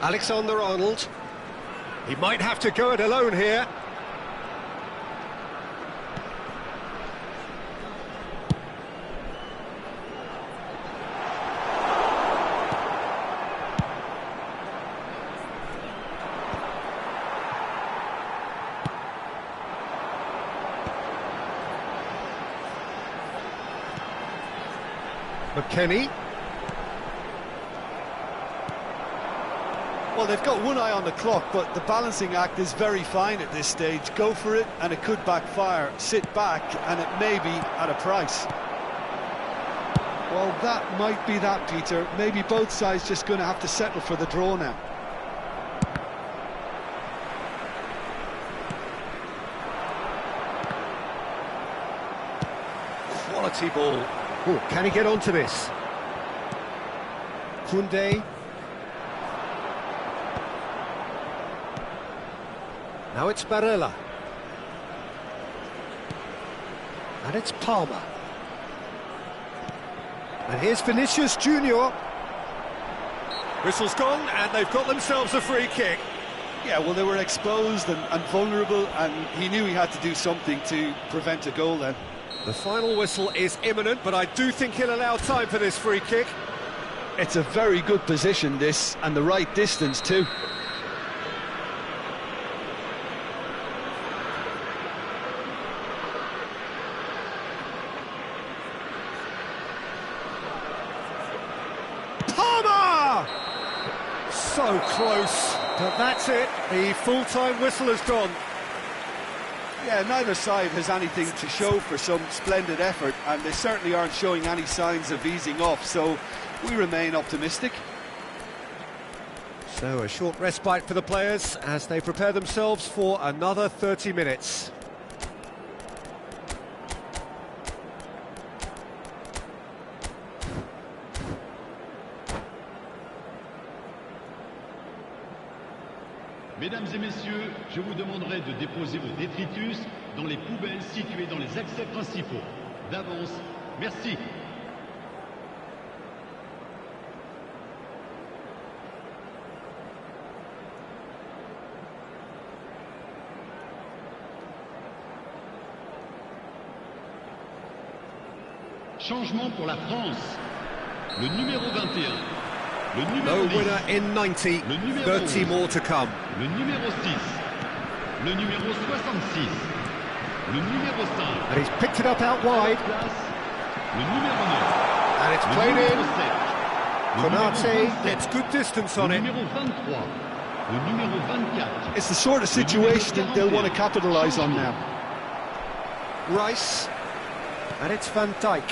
Alexander-Arnold. He might have to go it alone here. McKennie. Well, they've got one eye on the clock, but the balancing act is very fine at this stage. Go for it, and it could backfire. Sit back, and it may be at a price. Well, that might be that, Peter. Maybe both sides just going to have to settle for the draw now. Quality ball. Oh, can he get onto this? Koundé. Now it's Barella. And it's Palmer. And here's Vinicius Junior. Whistle's gone, and they've got themselves a free kick. Yeah, well, they were exposed and vulnerable, and he knew he had to do something to prevent a goal then. The final whistle is imminent, but I do think he'll allow time for this free kick. It's a very good position, this, and the right distance too. Palmer! So close, but that's it. The full-time whistle has gone. Yeah, neither side has anything to show for some splendid effort, and they certainly aren't showing any signs of easing off, so we remain optimistic. So a short respite for the players as they prepare themselves for another 30 minutes. Mesdames et messieurs, je vous demanderai de déposer vos détritus dans les poubelles situées dans les accès principaux. D'avance, merci. Changement pour la France. Le numéro 21. Le numéro No 10. winner in 90, Le numéro 30 11. more to come. Le numéro 6. Le numéro 66. Le numéro 5. And he's picked it up out wide, Place. Le numéro 9. and it's Le played numéro in. 7. Le numéro Konate 27. gets good distance on Le it. numéro 23. Le numéro 24. It's the sort of situation that they'll want to capitalise on now. Rice, and it's Van Dijk.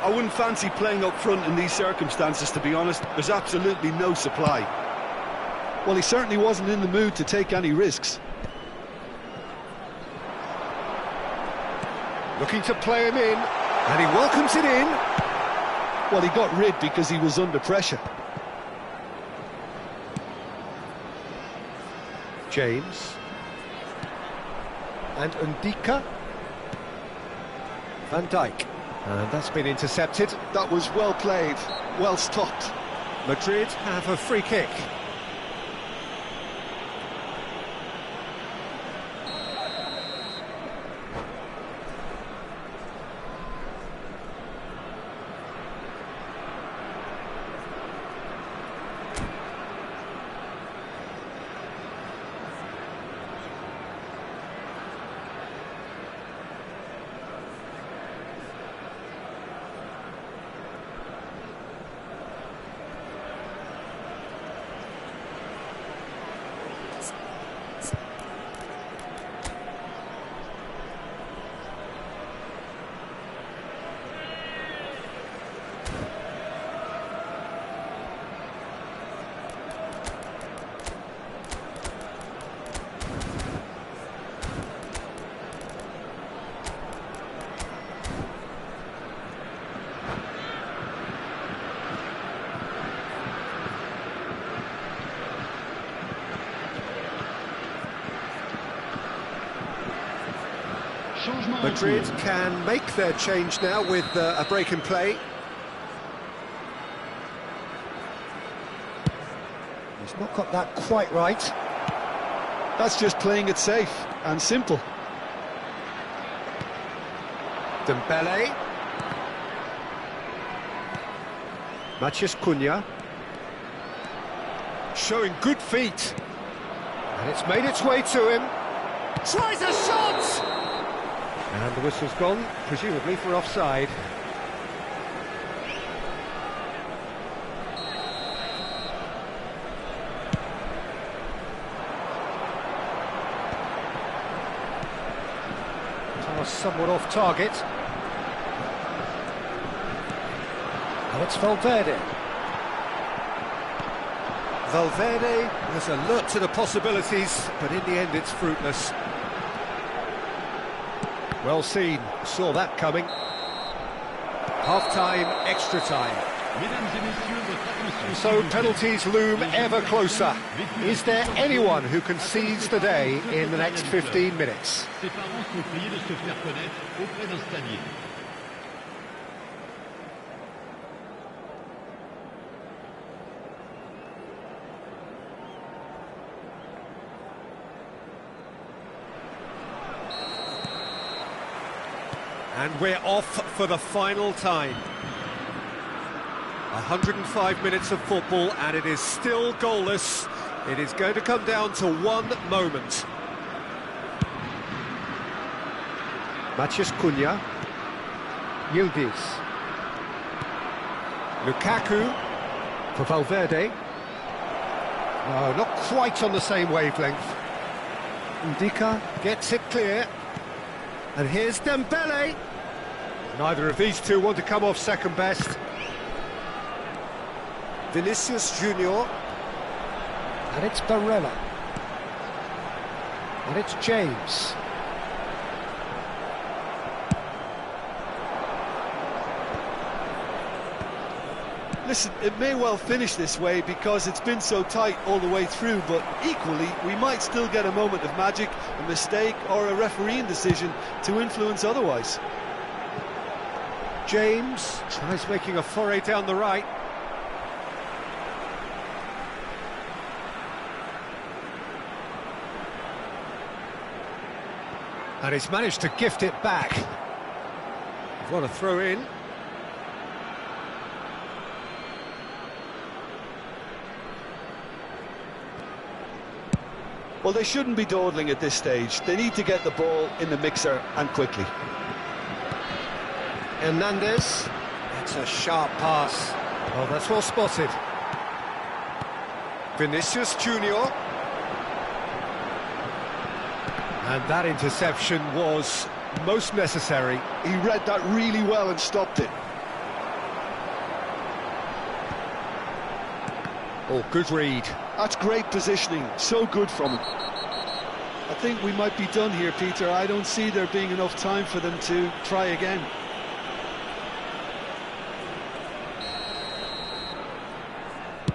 I wouldn't fancy playing up front in these circumstances, to be honest. There's absolutely no supply. Well, he certainly wasn't in the mood to take any risks. Looking to play him in, and he welcomes it in. Well, he got rid because he was under pressure. James. And Ndika. Van Dijk. And that's been intercepted. That was well played, well stopped. Madrid have a free kick. Changement en Madrid cours. can make their change now with a break in play. He's not got that quite right. That's just playing it safe and simple. Dembele. Matheus Cunha. Showing good feet. And it's made its way to him. Tries a shot! And the whistle's gone, presumably for offside. Pass somewhat off target. And it's Valverde. Valverde has alert to the possibilities, but in the end it's fruitless. Well seen, saw that coming. Half-time, extra time. Mesdames et messieurs, votre attention. So penalties loom ever closer. Is there anyone who can seize the day in the next 15 minutes? Ses parents sont priés de se faire connaître auprès d'un stadier. And we're off for the final time. 105 minutes of football and it is still goalless. It is going to come down to one moment. Matheus Cunha. Yildiz. Lukaku For Valverde. No, not quite on the same wavelength. Ndika gets it clear. And here's Dembele. Neither of these two want to come off second best. Vinicius Junior. And it's Barella. And it's James. Listen, it may well finish this way because it's been so tight all the way through, but equally, we might still get a moment of magic, a mistake or a refereeing decision to influence otherwise. James tries making a foray down the right. And he's managed to gift it back. What a throw in. Well, they shouldn't be dawdling at this stage. They need to get the ball in the mixer and quickly. Hernandez. It's a sharp pass. Oh, that's well spotted. Vinicius Junior. And that interception was most necessary. He read that really well and stopped it. Oh, good read. That's great positioning, so good from him. I think we might be done here, Peter. I don't see there being enough time for them to try again.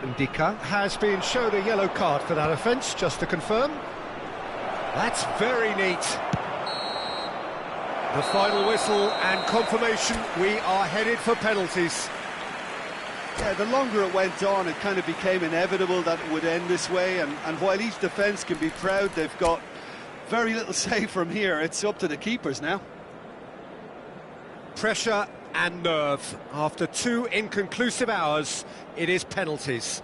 Ndika has been shown a yellow card for that offence, just to confirm. That's very neat. The final whistle and confirmation, we are headed for penalties. Yeah, the longer it went on, it kind of became inevitable that it would end this way, and while each defence can be proud, they've got very little say from here. It's up to the keepers now. Pressure and nerve. After 2 inconclusive hours, it is penalties.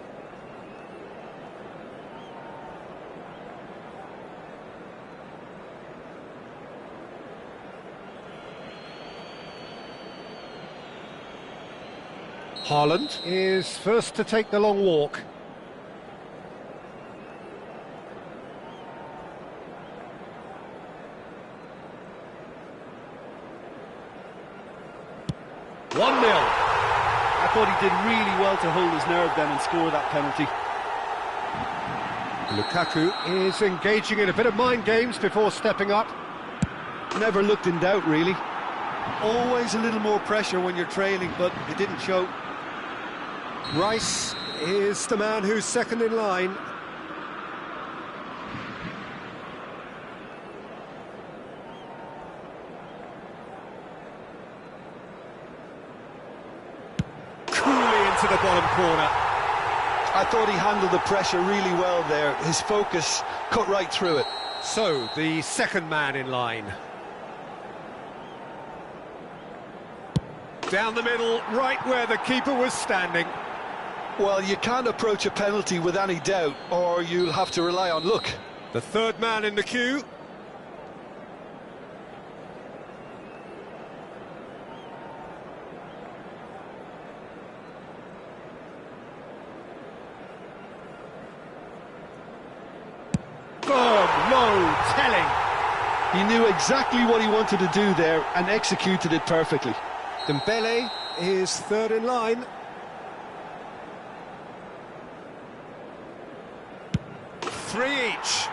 Haaland is first to take the long walk. I thought he did really well to hold his nerve then and score that penalty. Lukaku is engaging in a bit of mind games before stepping up. Never looked in doubt, really. Always a little more pressure when you're trailing, but it didn't show. Rice is the man who's second in line. into the bottom corner. I thought he handled the pressure really well there. His focus cut right through it. So, the second man in line. Down the middle, right where the keeper was standing. Well, you can't approach a penalty with any doubt, or you'll have to rely on luck. The third man in the queue. Firm, low, telling. He knew exactly what he wanted to do there and executed it perfectly. Dembele is third in line. Three each.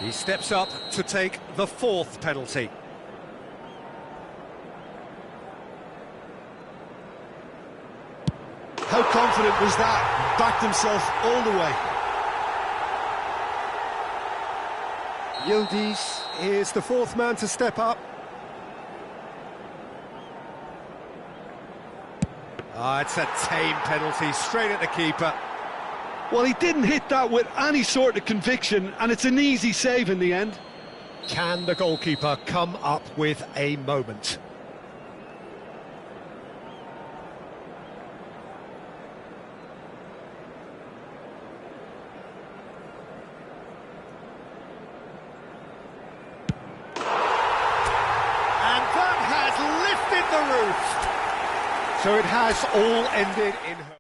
He steps up to take the fourth penalty. How confident was that? Backed himself all the way. Yildiz is the fourth man to step up. It's a tame penalty, straight at the keeper. Well, he didn't hit that with any sort of conviction, and it's an easy save in the end. Can the goalkeeper come up with a moment? And that has lifted the roof. So it has all ended in her...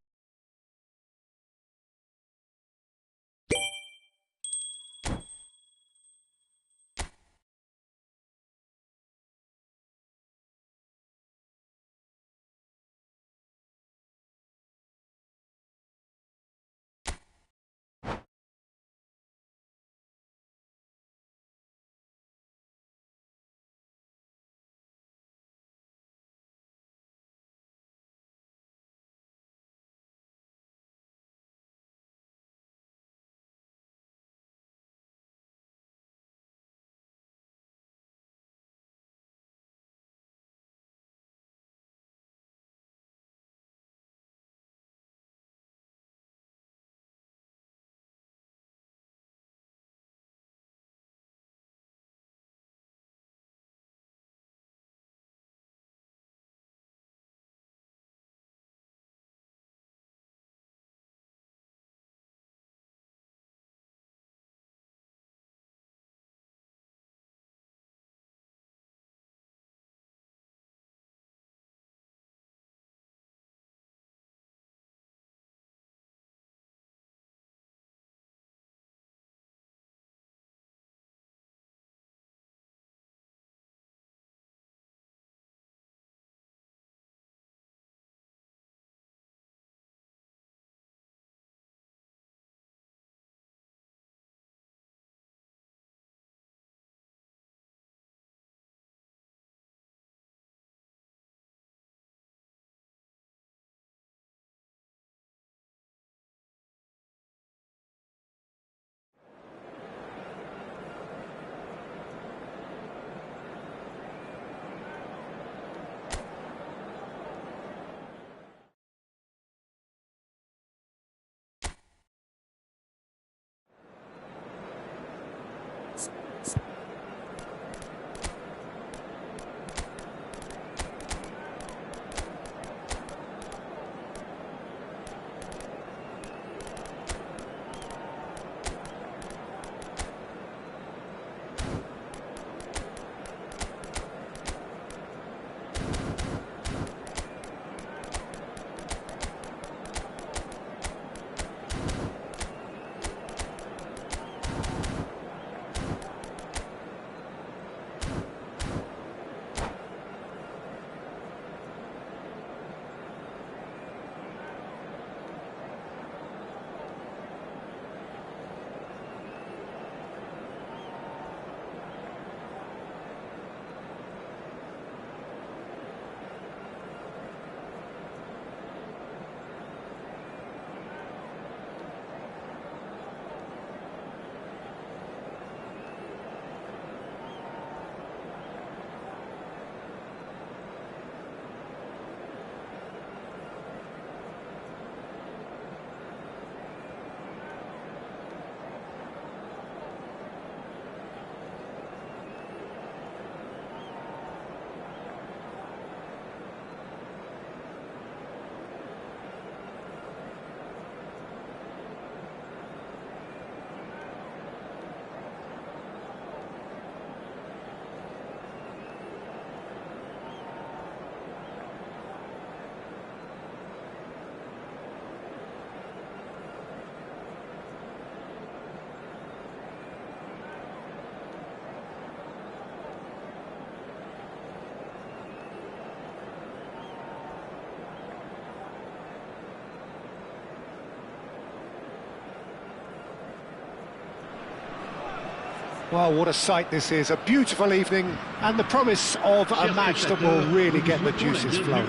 Well, what a sight this is, a beautiful evening, and the promise of a match that will really get the juices flowing.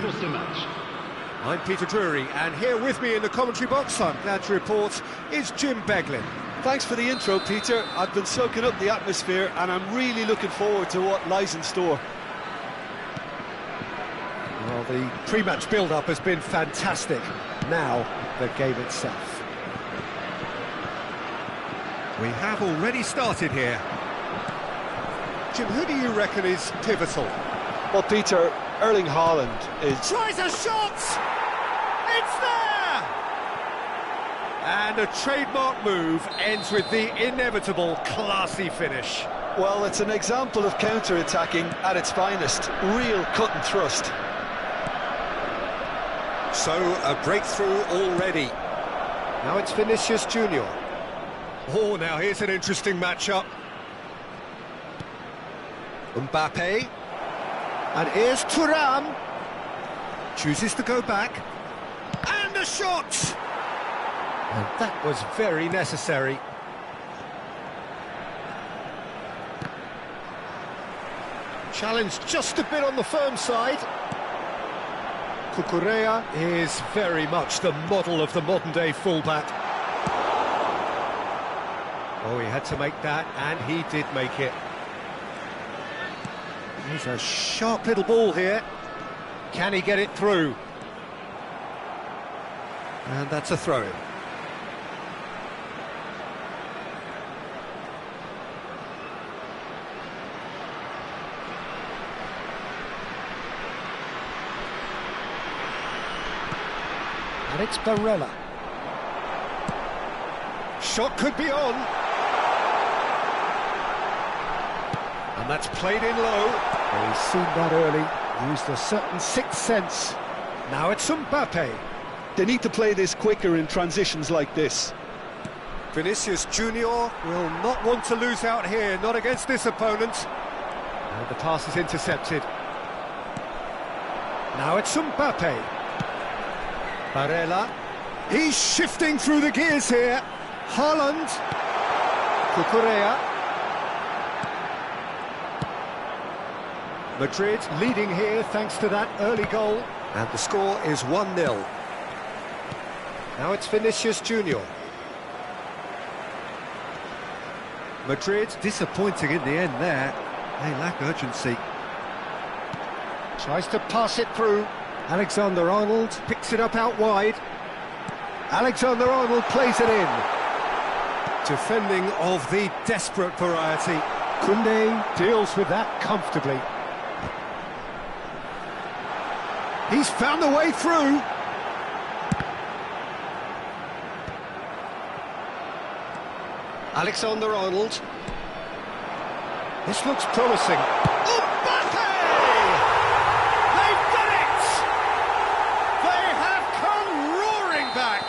I'm Peter Drury, and here with me in the commentary box, I'm glad to report, is Jim Beglin. Thanks for the intro, Peter. I've been soaking up the atmosphere, and I'm really looking forward to what lies in store. Well, the pre-match build-up has been fantastic. Now, the game itself. We have already started here. Jim, who do you reckon is pivotal? Well, Peter, Erling Haaland is... Tries a shot! It's there! And a trademark move ends with the inevitable classy finish. Well, it's an example of counter-attacking at its finest. Real cut and thrust. So, a breakthrough already. Now it's Vinicius Junior. Oh, now here's an interesting matchup. Mbappe. And here's Thuram. Chooses to go back. And a shot! And that was very necessary. Challenged just a bit on the firm side. Cucurella is very much the model of the modern-day fullback. Oh, he had to make that, and he did make it. Here's a sharp little ball here. Can he get it through? And that's a throw-in. And it's Barella. Shot could be on. And that's played in low. Well, he's seen that early, used a certain sixth sense. Now it's Mbappe. They need to play this quicker in transitions like this. Vinicius Junior will not want to lose out here, not against this opponent. And the pass is intercepted. Now it's Mbappe. Barella. He's shifting through the gears here. Haaland. Cucurella. Madrid leading here thanks to that early goal. And the score is 1-0. Now it's Vinicius Junior. Madrid disappointing in the end there. They lack urgency. Tries to pass it through. Alexander-Arnold picks it up out wide. Alexander-Arnold plays it in. Defending of the desperate variety. Koundé deals with that comfortably. He's found the way through. Alexander-Arnold. This looks promising. Mbappe! They've done it! They have come roaring back.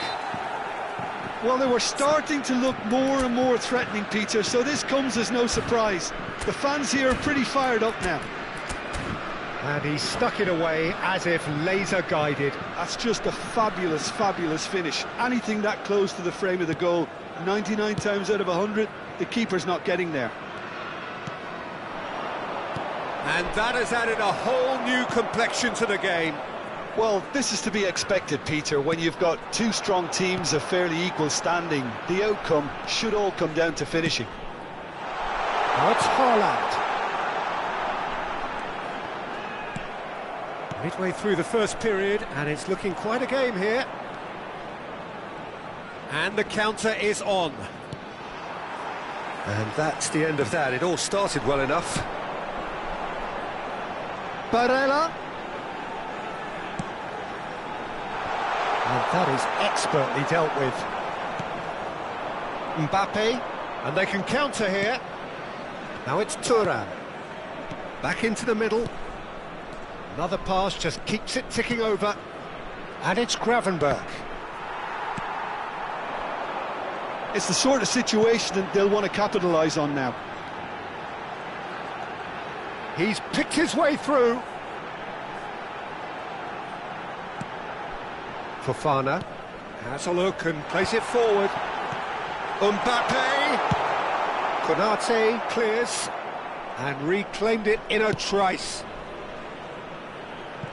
Well, they were starting to look more and more threatening, Peter, so this comes as no surprise. The fans here are pretty fired up now. And he stuck it away as if laser-guided. That's just a fabulous, fabulous finish. Anything that close to the frame of the goal, 99 times out of 100, the keeper's not getting there. And that has added a whole new complexion to the game. Well, this is to be expected, Peter, when you've got two strong teams of fairly equal standing. The outcome should all come down to finishing. Now it's Haaland. Midway through the first period, and it's looking quite a game here. And the counter is on. And that's the end of that. It all started well enough. Barella. And that is expertly dealt with. Mbappe, and they can counter here. Now it's Thuram. Back into the middle. Another pass just keeps it ticking over. And it's Gravenberch. It's the sort of situation that they'll want to capitalise on now. He's picked his way through. Fofana has a look and plays it forward. Mbappe! Konate clears and reclaimed it in a trice.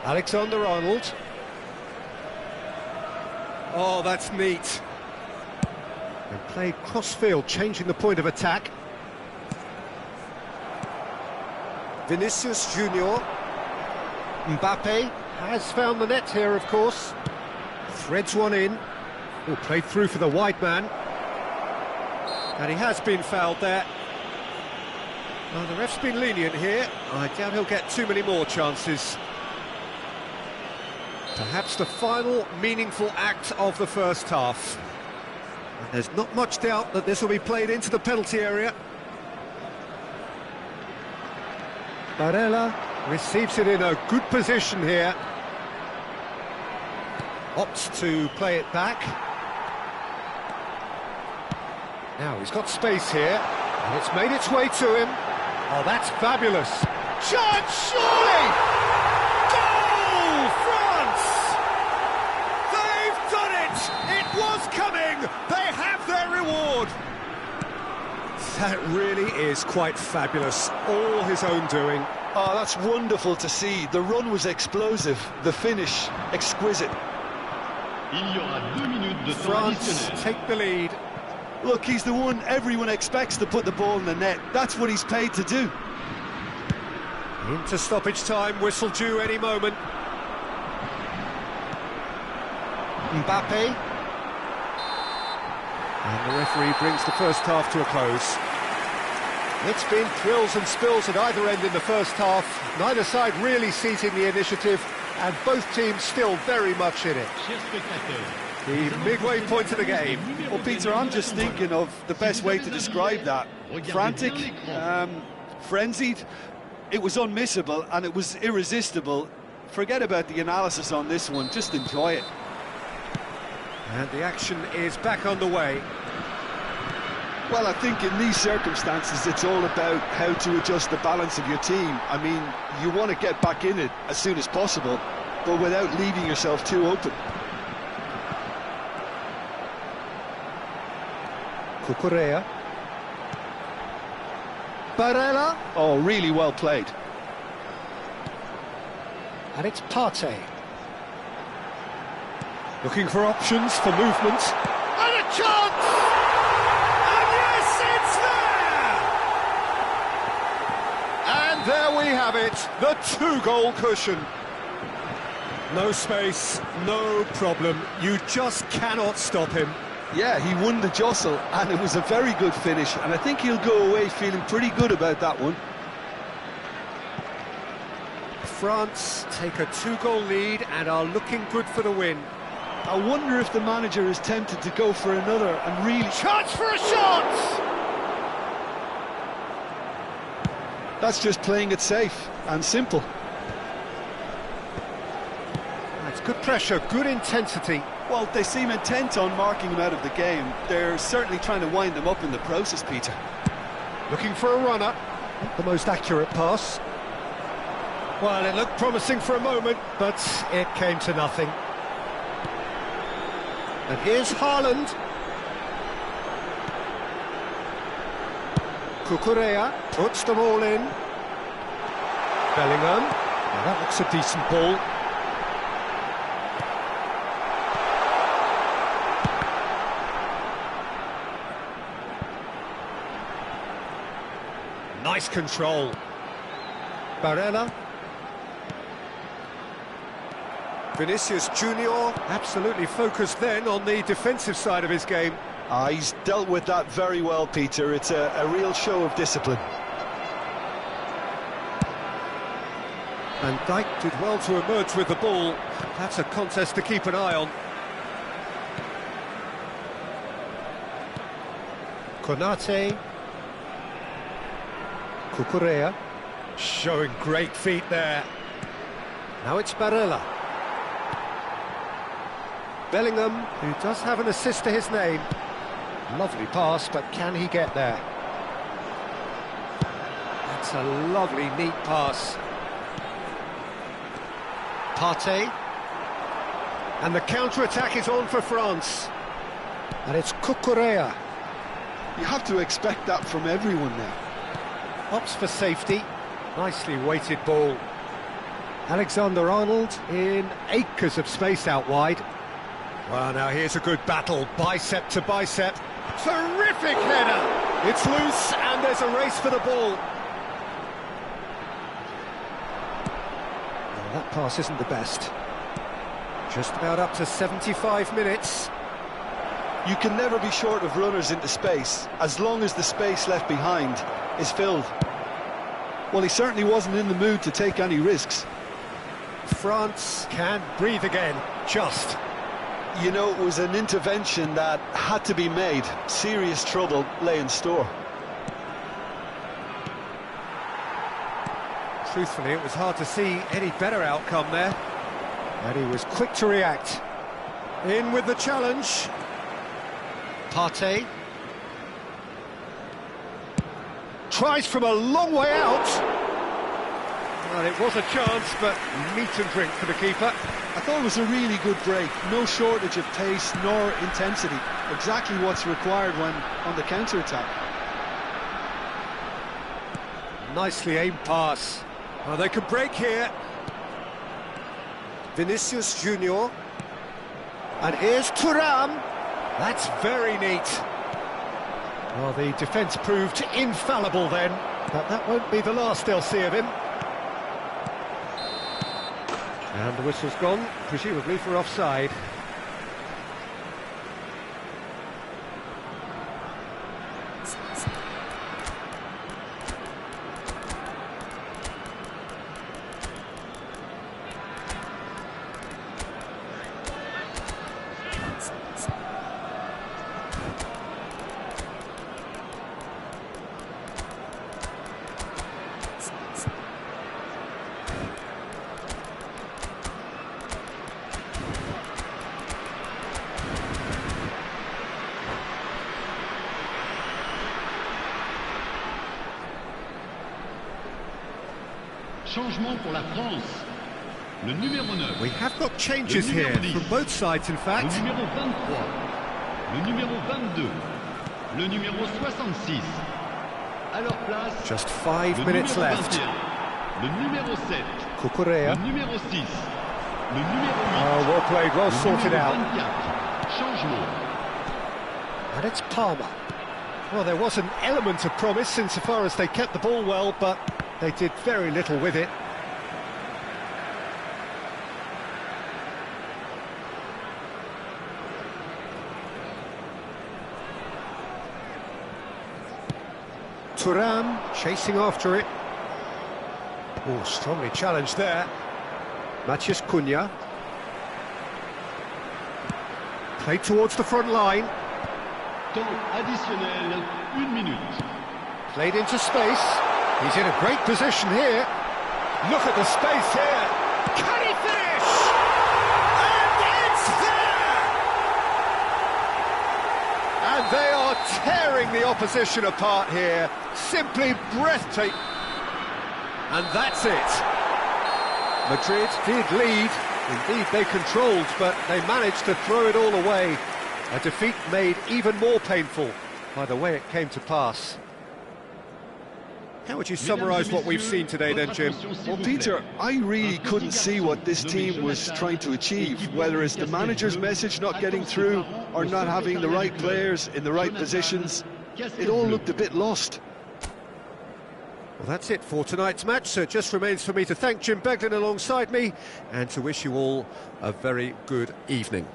Alexander-Arnold. Oh, that's neat. And played cross-field, changing the point of attack. Vinicius Junior. Mbappe has found the net here, of course. Threads one in. Oh, played through for the wide man. And he has been fouled there. Well, the ref's been lenient here. I doubt he'll get too many more chances. Perhaps the final meaningful act of the first half. And there's not much doubt that this will be played into the penalty area. Barella receives it in a good position here. Opts to play it back. Now he's got space here, and it's made its way to him. Oh, that's fabulous. Chance, surely! Goal, France! They've done it! It was coming! They have their reward! That really is quite fabulous. All his own doing. Oh, that's wonderful to see. The run was explosive, the finish exquisite. Il y aura 2 minutes de temps France additionnel. take the lead. Look, he's the one everyone expects to put the ball in the net. That's what he's paid to do. Into stoppage time, whistle due any moment. Mbappe. And the referee brings the first half to a close. It's been thrills and spills at either end in the first half. Neither side really seizing the initiative, and both teams still very much in it. Chers spectateurs, The midway point of the game. Well, Peter, I'm just thinking of the best way to describe that. Frantic, frenzied. It was unmissable and it was irresistible. Forget about the analysis on this one, just enjoy it. And the action is back underway. Well, I think in these circumstances it's all about how to adjust the balance of your team. I mean, you want to get back in it as soon as possible, but without leaving yourself too open. Cucurella. Barella. Oh, really well played. And it's Partey. Looking for options for movement. And a chance! And yes, it's there! And there we have it, the 2-goal cushion. No space, no problem. You just cannot stop him. Yeah, he won the jostle, and it was a very good finish, and I think he'll go away feeling pretty good about that one. France take a 2-goal lead and are looking good for the win. I wonder if the manager is tempted to go for another and really... Chance for a shot! That's just playing it safe and simple. That's good pressure, good intensity. Well, they seem intent on marking him out of the game. They're certainly trying to wind them up in the process, Peter. Looking for a runner. Not the most accurate pass. Well, it looked promising for a moment, but it came to nothing. And here's Haaland. Cucurella puts them all in. Bellingham. Now that looks a decent ball. Nice control. Barella. Vinicius Junior, absolutely focused then on the defensive side of his game. He's dealt with that very well, Peter. It's a real show of discipline. And Dijk did well to emerge with the ball. That's a contest to keep an eye on. Konate. Cucurella. Showing great feet there. Now it's Barella. Bellingham, who does have an assist to his name. Lovely pass, but can he get there? That's a lovely, neat pass. Partey. And the counter-attack is on for France. And it's Cucurella. You have to expect that from everyone now. Opts for safety. Nicely weighted ball. Alexander-Arnold in acres of space out wide. Well, now here's a good battle, bicep to bicep. Terrific header! It's loose and there's a race for the ball. Well, that pass isn't the best. Just about up to 75 minutes. You can never be short of runners into space, as long as the space left behind is filled. Well, he certainly wasn't in the mood to take any risks. France can breathe again, just. You know, it was an intervention that had to be made. Serious trouble lay in store. Truthfully, it was hard to see any better outcome there. And he was quick to react. In with the challenge. Partey. Tries from a long way out. Well, it was a chance, but meat and drink for the keeper. I thought it was a really good break. No shortage of pace nor intensity. Exactly what's required when on the counter-attack. Nicely aimed pass. Well, they can break here. Vinicius Junior. And here's Thuram. That's very neat. Well, the defence proved infallible then, but that won't be the last they'll see of him. And the whistle's gone, presumably for offside. Changement pour la France. Le numéro 9. We have got changes here from both sides, in fact. Le numéro 23. Le numéro 22. Le numéro 66. À leur place. Just 5 minutes left. 21, le numéro 7. Cucurella. Le numéro 6. Le numéro 8. Oh, well played, well sorted out. 24. Changement. And it's Palmer. Well, there was an element of promise insofar as they kept the ball well, but they did very little with it. Thuram chasing after it. Oh, strongly challenged there. Matheus Cunha. Played towards the front line. Temps additionnel, 1 minute. Played into space. He's in a great position here. Look at the space here. Can he finish? And it's there! And they are tearing the opposition apart here. Simply breathtaking. And that's it. Madrid did lead. Indeed, they controlled, but they managed to throw it all away. A defeat made even more painful by the way it came to pass. How would you summarise what we've seen today then, Jim? Well, Peter, I really couldn't see what this team was trying to achieve, whether it's the manager's message not getting through or not having the right players in the right positions. It all looked a bit lost. Well, that's it for tonight's match, so it just remains for me to thank Jim Beglin alongside me and to wish you all a very good evening.